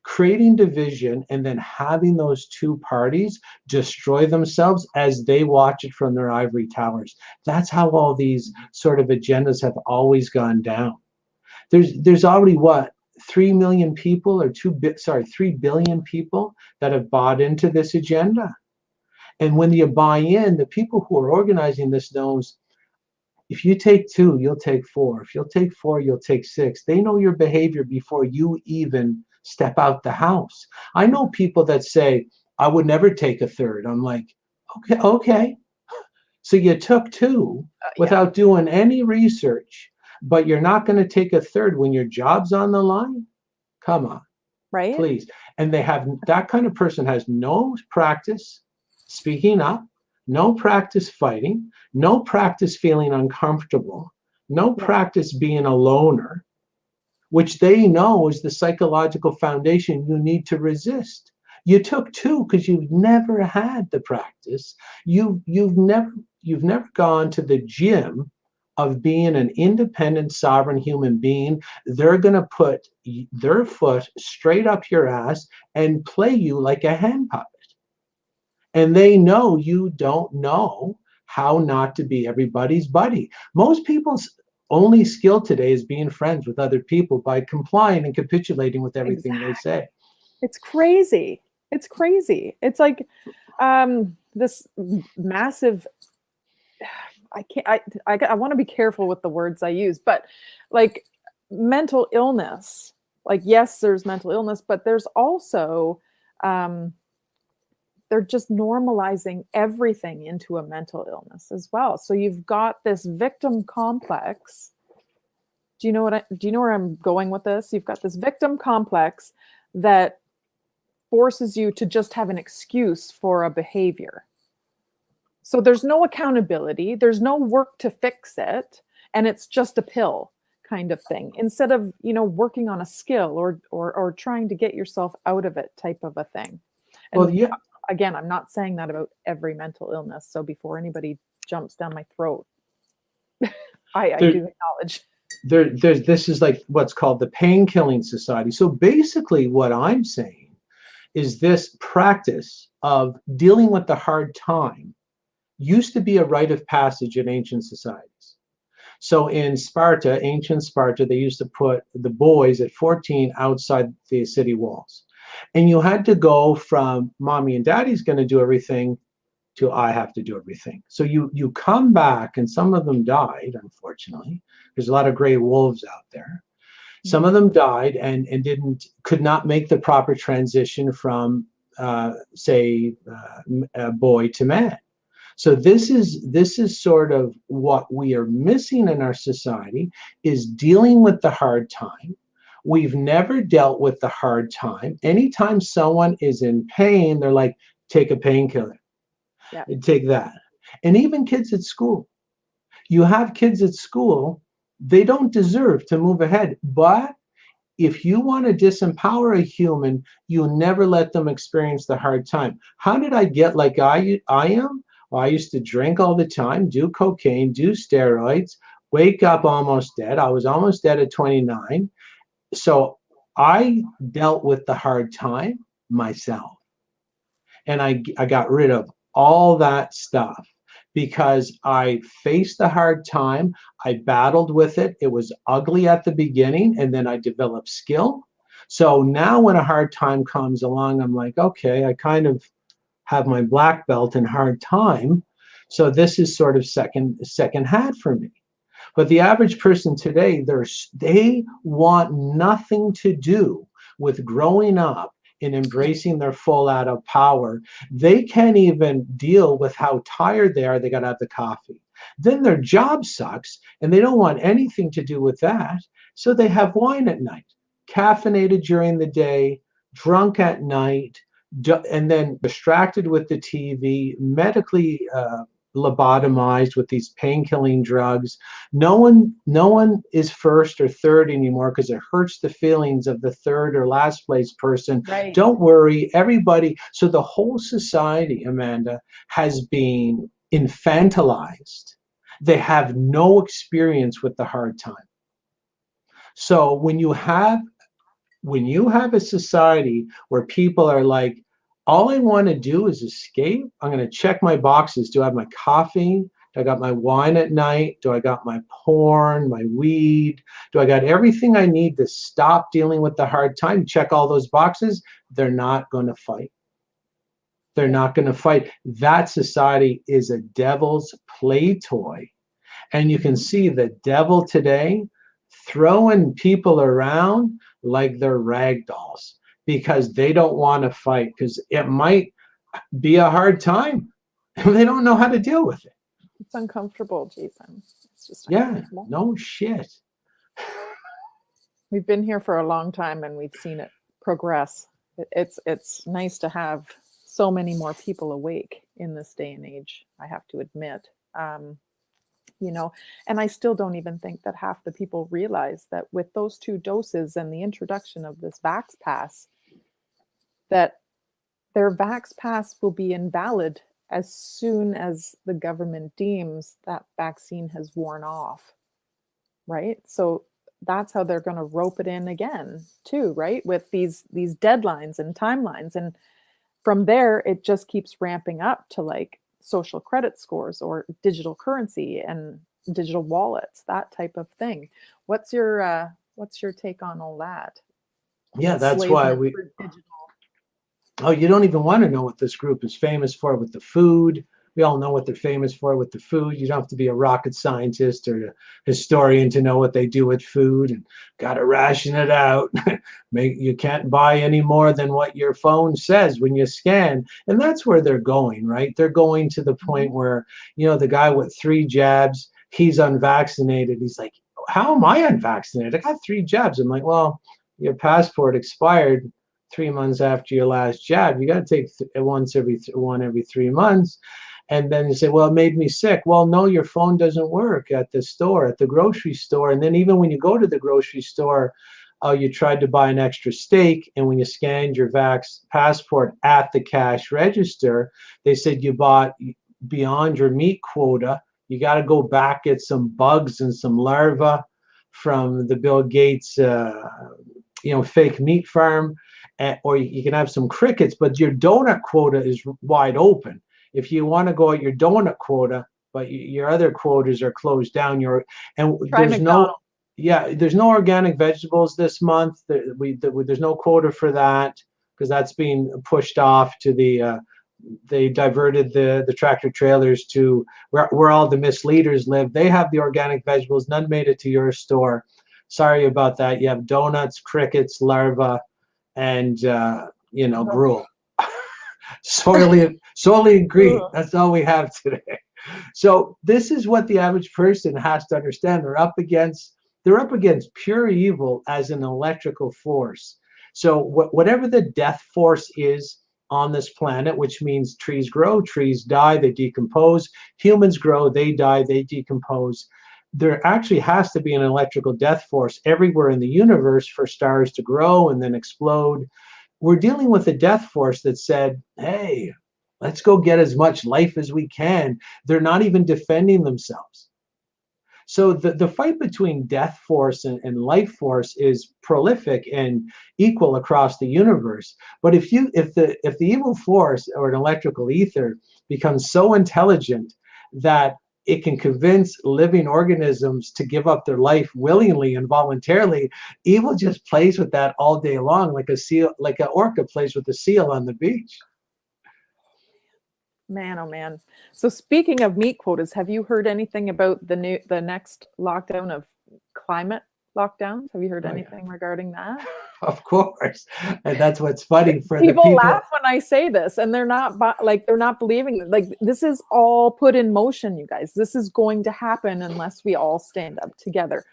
creating division, and then having those two parties destroy themselves as they watch it from their ivory towers. That's how all these sort of agendas have always gone down. There's already 3 million people, or 3 billion people that have bought into this agenda. And when you buy in, the people who are organizing this knows If you take 2, you'll take 4. If you'll take 4, you'll take 6. They know your behavior before you even step out the house. I know people that say, I would never take a third. I'm like, okay. So you took 2 Yeah. without doing any research, but you're not going to take a third when your job's on the line? Come on, Right. please. And that kind of person has no practice speaking up, no practice fighting, no practice feeling uncomfortable, no Yeah. practice being a loner, which they know is the psychological foundation you need to resist. You took 2 because you've never had the practice. You've never gone to the gym of being an independent, sovereign human being. They're going to put their foot straight up your ass and play you like a hand puppet. And they know you don't know how not to be everybody's buddy. Most people's only skill today is being friends with other people by complying and capitulating with everything they Exactly. say. It's crazy. It's crazy. It's like this massive. I can't. I want to be careful with the words I use, but like mental illness. Like yes, there's mental illness, but there's also um, they're just normalizing everything into a mental illness as well. So you've got this victim complex. Do you know where I'm going with this? You've got this victim complex that forces you to just have an excuse for a behavior. So there's no accountability, there's no work to fix it, and it's just a pill kind of thing instead of, working on a skill or trying to get yourself out of it type of a thing. Well, And yeah, again, I'm not saying that about every mental illness. So before anybody jumps down my throat, I there, do acknowledge. there's this is like what's called the pain killing society. So basically, what I'm saying is this practice of dealing with the hard time used to be a rite of passage in ancient societies. So in Sparta, ancient Sparta, they used to put the boys at 14 outside the city walls. And you had to go from mommy and daddy's going to do everything to I have to do everything. So you come back, and some of them died, unfortunately. There's a lot of gray wolves out there. Some of them died and could not make the proper transition from say a boy to man. So this is sort of what we are missing in our society, is dealing with the hard time. We've never dealt with the hard time. Anytime someone is in pain, they're like, take a painkiller, Yeah. take that. And even kids at school. You have kids at school, they don't deserve to move ahead. But if you want to disempower a human, you never let them experience the hard time. How did I get like I am? Well, I used to drink all the time, do cocaine, do steroids, wake up almost dead. I was almost dead at 29. So I dealt with the hard time myself. And I got rid of all that stuff because I faced the hard time. I battled with it. It was ugly at the beginning, and then I developed skill. So now when a hard time comes along, I'm like, okay, I kind of have my black belt in hard time. So this is sort of second hat for me. But the average person today, they want nothing to do with growing up and embracing their full adult power. They can't even deal with how tired they are. They got to have the coffee. Then their job sucks and they don't want anything to do with that. So they have wine at night, caffeinated during the day, drunk at night, and then distracted with the TV, medically lobotomized with these pain-killing drugs. No one is first or third anymore because it hurts the feelings of the third or last place person. Right. Don't worry, everybody. So the whole society, Amanda, has been infantilized. They have no experience with the hard time. So when you have a society where people are like, all I want to do is escape. I'm going to check my boxes. Do I have my coffee? Do I got my wine at night? Do I got my porn, my weed? Do I got everything I need to stop dealing with the hard time? Check all those boxes. They're not going to fight. They're Yeah. not going to fight. That society is a devil's play toy. And you can see the devil today throwing people around like they're rag dolls because they don't want to fight, because it might be a hard time. They don't know how to deal with it. It's uncomfortable, Jason. It's just Yeah, uncomfortable. no shit. We've been here for a long time and we've seen it progress. It's nice to have so many more people awake in this day and age, I have to admit. You know, and I still don't even think that half the people realize that with those 2 doses and the introduction of this Vax Pass, that their Vax Pass will be invalid as soon as the government deems that vaccine has worn off, right? So that's how they're going to rope it in again too, right? With these deadlines and timelines. And from there, it just keeps ramping up to like social credit scores or digital currency and digital wallets, that type of thing. What's your take on all that? Yeah, that's why we. Oh, you don't even want to know what this group is famous for with the food. We all know what they're famous for with the food. You don't have to be a rocket scientist or a historian to know what they do with food, and got to ration it out. You can't buy any more than what your phone says when you scan. And that's where they're going, right? They're going to the point where, the guy with 3 jabs, he's unvaccinated. He's like, how am I unvaccinated? I got 3 jabs. I'm like, well, your passport expired 3 months after your last jab. You got to take one every 3 months. And then you say, well, it made me sick. Well, no, your phone doesn't work at the store, at the grocery store. And then even when you go to the grocery store, you tried to buy an extra steak, and when you scanned your Vax passport at the cash register, they said you bought beyond your meat quota. You got to go back, get some bugs and some larvae from the Bill Gates, fake meat farm, or you can have some crickets, but your donut quota is wide open. If you want to go at your donut quota, but your other quotas are closed down, there's no organic vegetables this month. There's no quota for that because that's being pushed off to they diverted the tractor trailers to where all the misleaders live. They have the organic vegetables. None made it to your store. Sorry about that. You have donuts, crickets, larvae, and gruel. solely green. That's all we have today. So this is what the average person has to understand. They're up against pure evil as an electrical force. So whatever the death force is on this planet, which means trees grow, trees die, they decompose, humans grow, they die, they decompose. There actually has to be an electrical death force everywhere in the universe for stars to grow and then explode. We're dealing with a death force that said, hey, let's go get as much life as we can. They're not even defending themselves. So the fight between death force and life force is prolific and equal across the universe. But if the evil force or an electrical ether becomes so intelligent that it can convince living organisms to give up their life willingly and voluntarily, evil just plays with that all day long, like an orca plays with a seal on the beach. Man, oh man. So speaking of meat quotas, have you heard anything about the next lockdown of climate lockdowns? Have you heard anything regarding that? Of course. And that's what's funny for people the people. Laugh when I say this, and they're not believing it. Like, this is all put in motion, you guys. This is going to happen unless we all stand up together.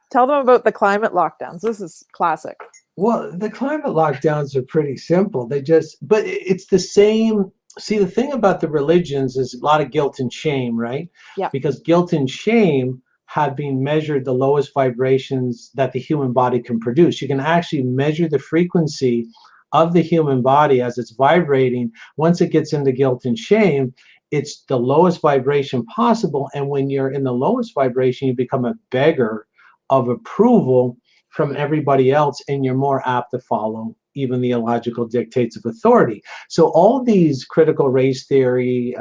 Tell them about the climate lockdowns. This is classic. Well, the climate lockdowns are pretty simple. But it's the same. See, the thing about the religions is a lot of guilt and shame, right? Yeah. Because guilt and shame have been measured the lowest vibrations that the human body can produce. You can actually measure the frequency of the human body as it's vibrating. Once it gets into guilt and shame, it's the lowest vibration possible. And when you're in the lowest vibration, you become a beggar of approval from everybody else, and you're more apt to follow even the illogical dictates of authority. So all these critical race theory,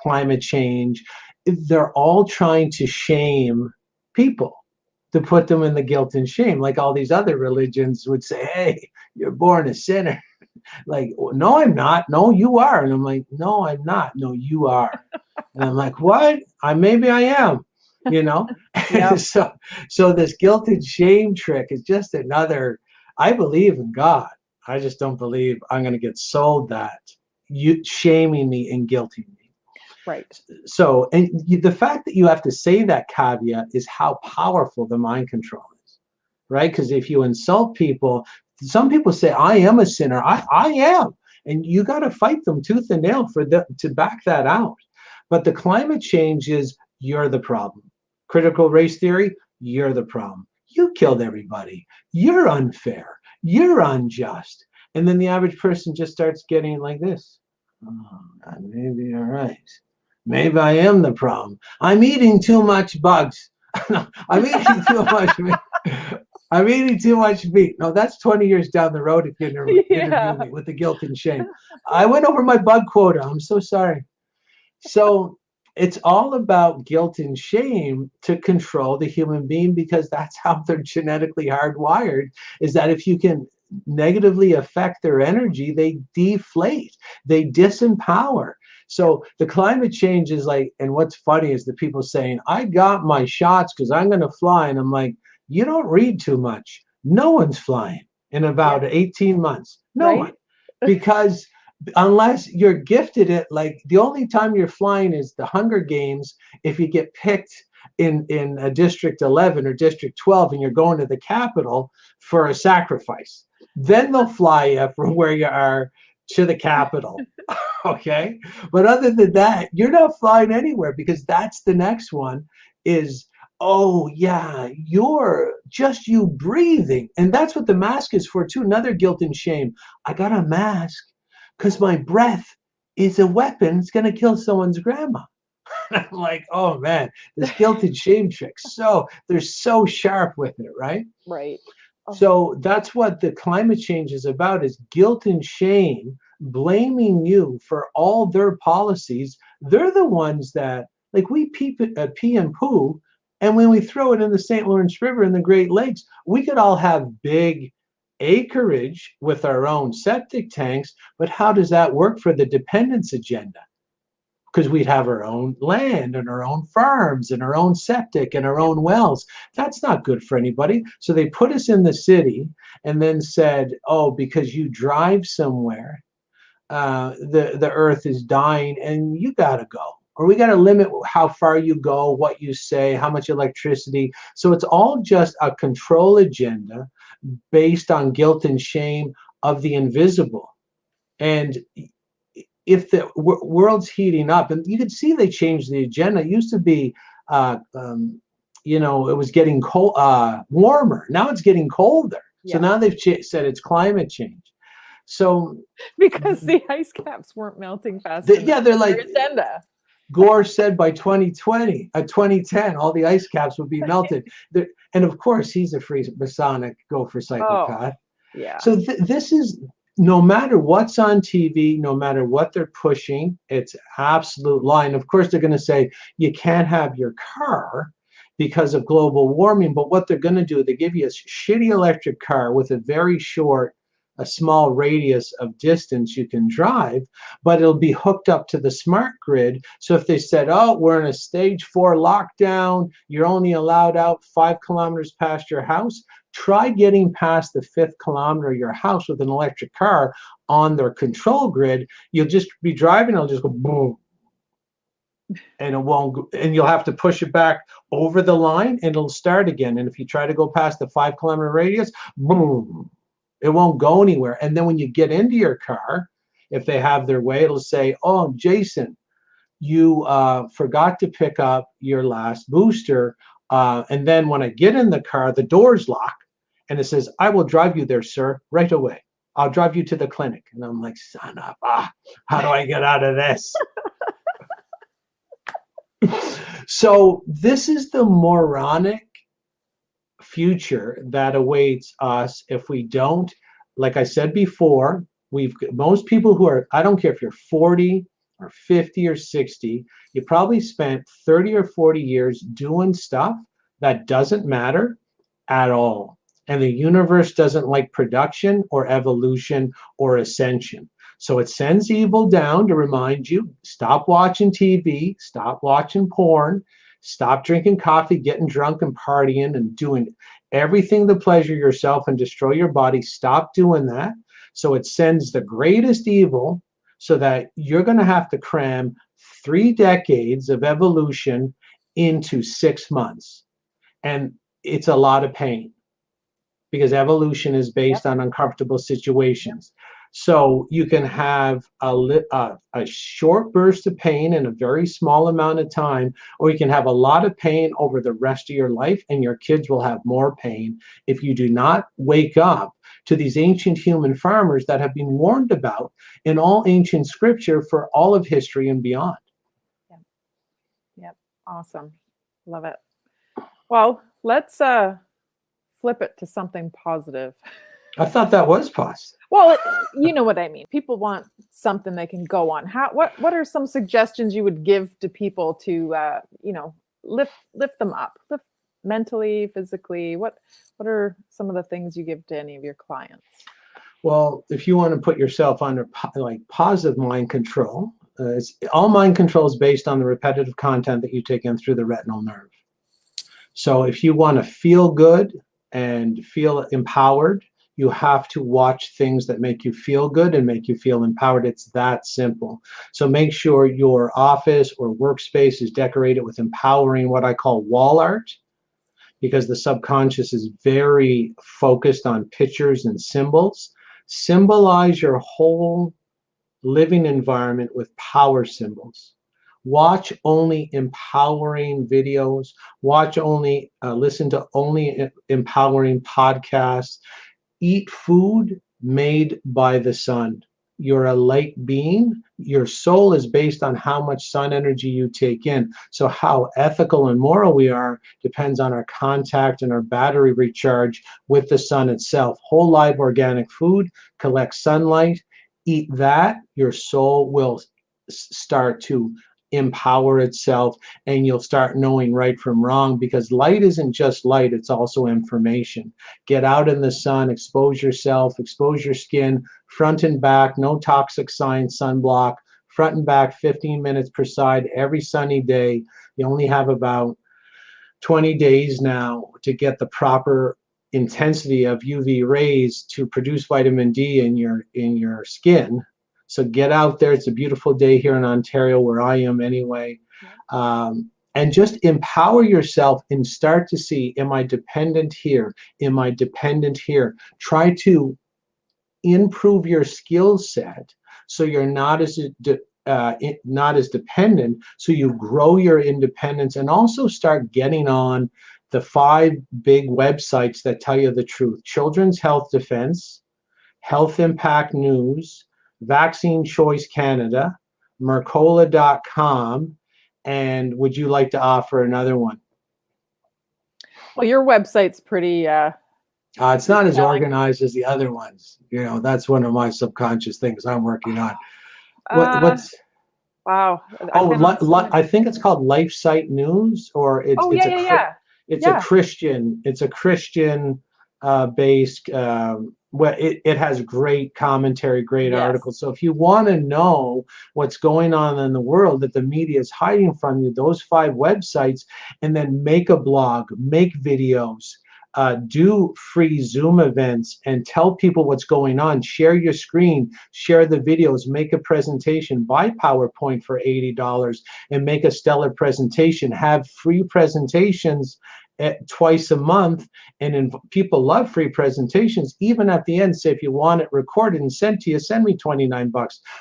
climate change, they're all trying to shame people, to put them in the guilt and shame, like all these other religions would say, hey, you're born a sinner. Like, no, I'm not. No, you are. And I'm like, no, I'm not. No, you are. And I'm like, what? Maybe I am. you know? Yep. So this guilt and shame trick is just another, I believe in God. I just don't believe I'm going to get sold that you shaming me and guilting me. Right. So, and the fact that you have to say that caveat is how powerful the mind control is, right? Because if you insult people, some people say, I am a sinner. I am. And you got to fight them tooth and nail to back that out. But the climate change is, you're the problem. Critical race theory, you're the problem. You killed everybody. You're unfair. You're unjust. And then the average person just starts getting like this. Oh, maybe you're right. Maybe I am the problem. I'm eating too much bugs. No, I'm eating too much meat. I'm eating too much meat. No, that's 20 years down the road if you interview Yeah. me with the guilt and shame. I went over my bug quota. I'm so sorry. So it's all about guilt and shame to control the human being, because that's how they're genetically hardwired, is that if you can negatively affect their energy, they deflate, they disempower. So the climate change is like, and what's funny is the people saying, I got my shots because I'm going to fly. And I'm like, you don't read too much. No one's flying in about Yeah. 18 months. No Right. one. Because unless you're gifted it, like the only time you're flying is the Hunger Games, if you get picked in a District 11 or District 12 and you're going to the Capitol for a sacrifice. Then they'll fly you from where you are to the Capitol. Okay. But other than that, you're not flying anywhere, because that's the next one is, oh yeah, you're just you breathing. And that's what the mask is for too. Another guilt and shame. I got a mask because my breath is a weapon. It's going to kill someone's grandma. I'm like, oh man, this guilt and shame trick. So they're so sharp with it, right? Right. Oh, So that's what the climate change is about, is guilt and shame, blaming you for all their policies. They're the ones that, like, we pee and poo, and when we throw it in the St. Lawrence River and the Great Lakes, we could all have big acreage with our own septic tanks, but how does that work for the dependence agenda? Because we'd have our own land and our own farms and our own septic and our yep. own wells. That's not good for anybody. So they put us in the city and then said, oh, because you drive somewhere, the earth is dying and you got to go. Or we got to limit how far you go, what you say, how much electricity. So it's all just a control agenda based on guilt and shame of the invisible. And if the world's heating up, and you can see they changed the agenda. It used to be, uh, um, it was getting warmer. Now it's getting colder. So Yeah. now they've said it's climate change. So Because the ice caps weren't melting fast enough. yeah, they're like, Their agenda. Gore said by 2020, 2010, all the ice caps would be melted. And of course, he's a Freemasonic Gopher Oh, psychopath. yeah. So this is, no matter what's on TV, no matter what they're pushing, it's absolute lie. And of course, they're going to say you can't have your car because of global warming. But what they're going to do, they give you a shitty electric car with a small radius of distance you can drive, but it'll be hooked up to the smart grid. So if they said, oh, we're in a stage 4 lockdown, you're only allowed out 5 kilometers past your house, try getting past the 5th kilometer of your house with an electric car on their control grid. You'll just be driving, it'll just go boom. And it won't, and you'll have to push it back over the line and it'll start again. And if you try to go past the 5 kilometer radius, boom, it won't go anywhere. And then when you get into your car, if they have their way, it'll say, oh, Jason, you forgot to pick up your last booster. And then when I get in the car, the door's locked. And it says, I will drive you there, sir, right away. I'll drive you to the clinic. And I'm like, son of how do I get out of this? So this is the moronic future that awaits us if we don't. Like I said before, most people who are, I don't care if you're 40 or 50 or 60, you probably spent 30 or 40 years doing stuff that doesn't matter at all. And the universe doesn't like production or evolution or ascension. So it sends evil down to remind you, stop watching TV, stop watching porn, Stop drinking coffee, getting drunk and partying and doing everything to pleasure yourself and destroy your body. Stop doing that. So it sends the greatest evil, so that you're going to have to cram 3 decades of evolution into 6 months. And it's a lot of pain, because evolution is based on uncomfortable situations. So you can have a short burst of pain in a very small amount of time, or you can have a lot of pain over the rest of your life, and your kids will have more pain if you do not wake up to these ancient human farmers that have been warned about in all ancient scripture for all of history and beyond. Yeah. Yep. Awesome. Love it. Well, let's flip it to something positive. I thought that was positive. Well, you know what I mean. People want something they can go on. What are some suggestions you would give to people to lift them up, lift mentally, physically? What are some of the things you give to any of your clients? Well, if you want to put yourself under positive mind control, all mind control is based on the repetitive content that you take in through the retinal nerve. So if you want to feel good and feel empowered, you have to watch things that make you feel good and make you feel empowered. It's that simple. So make sure your office or workspace is decorated with empowering, what I call wall art, because the subconscious is very focused on pictures and symbols. Symbolize your whole living environment with power symbols. Watch only empowering videos. Listen to only empowering podcasts. Eat food made by the sun. You're a light being. Your soul is based on how much sun energy you take in. So how ethical and moral we are depends on our contact and our battery recharge with the sun itself. Whole live organic food, collect sunlight, eat that. Your soul will start to empower itself, and you'll start knowing right from wrong, because light isn't just light, it's also information. Get out in the sun, expose yourself, expose your skin, front and back, no toxic signs, sunblock, front and back 15 minutes per side every sunny day. You only have about 20 days now to get the proper intensity of UV rays to produce vitamin D in your skin. So get out there. It's a beautiful day here in Ontario, where I am anyway. And just empower yourself and start to see, am I dependent here? Am I dependent here? Try to improve your skill set so you're not as dependent, so you grow your independence, and also start getting on the 5 big websites that tell you the truth: Children's Health Defense, Health Impact News, Vaccine Choice Canada, Mercola.com, and would you like to offer another one? Well, your website's pretty it's not as organized as the other ones. That's one of my subconscious things I'm working on. What's wow. I think it's called LifeSite News, or it's a Christian based. It has great commentary, great articles. So if you want to know what's going on in the world that the media is hiding from you, those 5 websites, and then make a blog, make videos, do free Zoom events, and tell people what's going on. Share your screen, share the videos, make a presentation, buy PowerPoint for $80 and make a stellar presentation. Have free presentations twice a month, and people love free presentations. Even at the end, say, if you want it recorded and sent to you, send me $29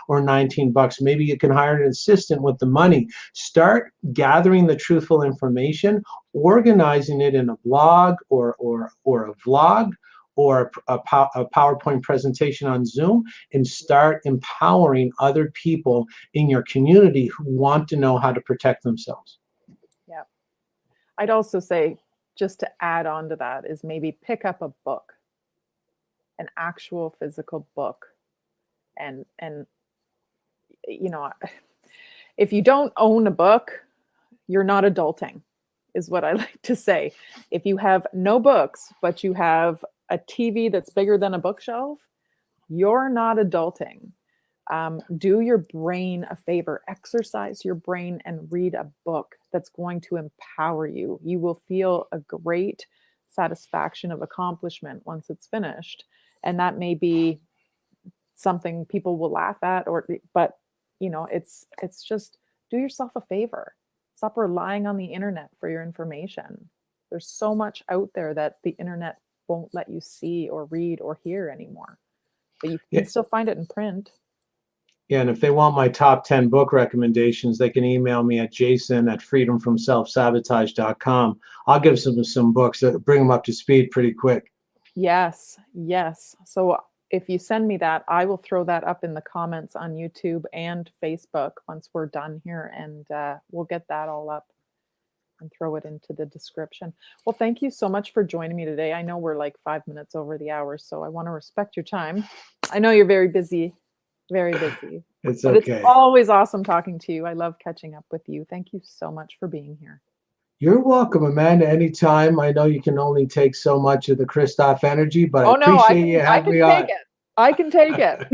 or $19. Maybe you can hire an assistant with the money. Start gathering the truthful information, organizing it in a blog or a vlog or a PowerPoint presentation on Zoom, and start empowering other people in your community who want to know how to protect themselves. Yeah. I'd also say, just to add on to that, is maybe pick up a book, an actual physical book. And if you don't own a book, you're not adulting, is what I like to say. If you have no books, but you have a TV that's bigger than a bookshelf, you're not adulting. Do your brain a favor, exercise your brain and read a book that's going to empower you. You will feel a great satisfaction of accomplishment once it's finished. And that may be something people will laugh at, but it's just do yourself a favor. Stop relying on the internet for your information. There's so much out there that the internet won't let you see or read or hear anymore, but you can still find it in print. Yeah, and if they want my top 10 book recommendations, they can email me at jason@freedomfromselfsabotage.com. I'll give some books that bring them up to speed pretty quick. Yes, yes. So if you send me that, I will throw that up in the comments on YouTube and Facebook once we're done here, and we'll get that all up and throw it into the description. Well, thank you so much for joining me today. I know we're like 5 minutes over the hour, so I want to respect your time. I know you're very busy, very busy. It's But okay. It's always awesome talking to you. I love catching up with you. Thank you so much for being here. You're welcome, Amanda, anytime. I know you can only take so much of the Christoff energy, but I Oh no, appreciate you I having can me take on. it. I can take it.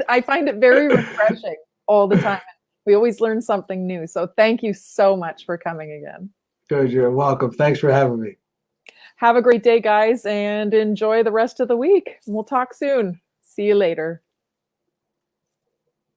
I find it very refreshing all the time. We always learn something new. So thank you so much for coming again. Good, you're welcome. Thanks for having me. Have a great day, guys, and enjoy the rest of the week. We'll talk soon. See you later.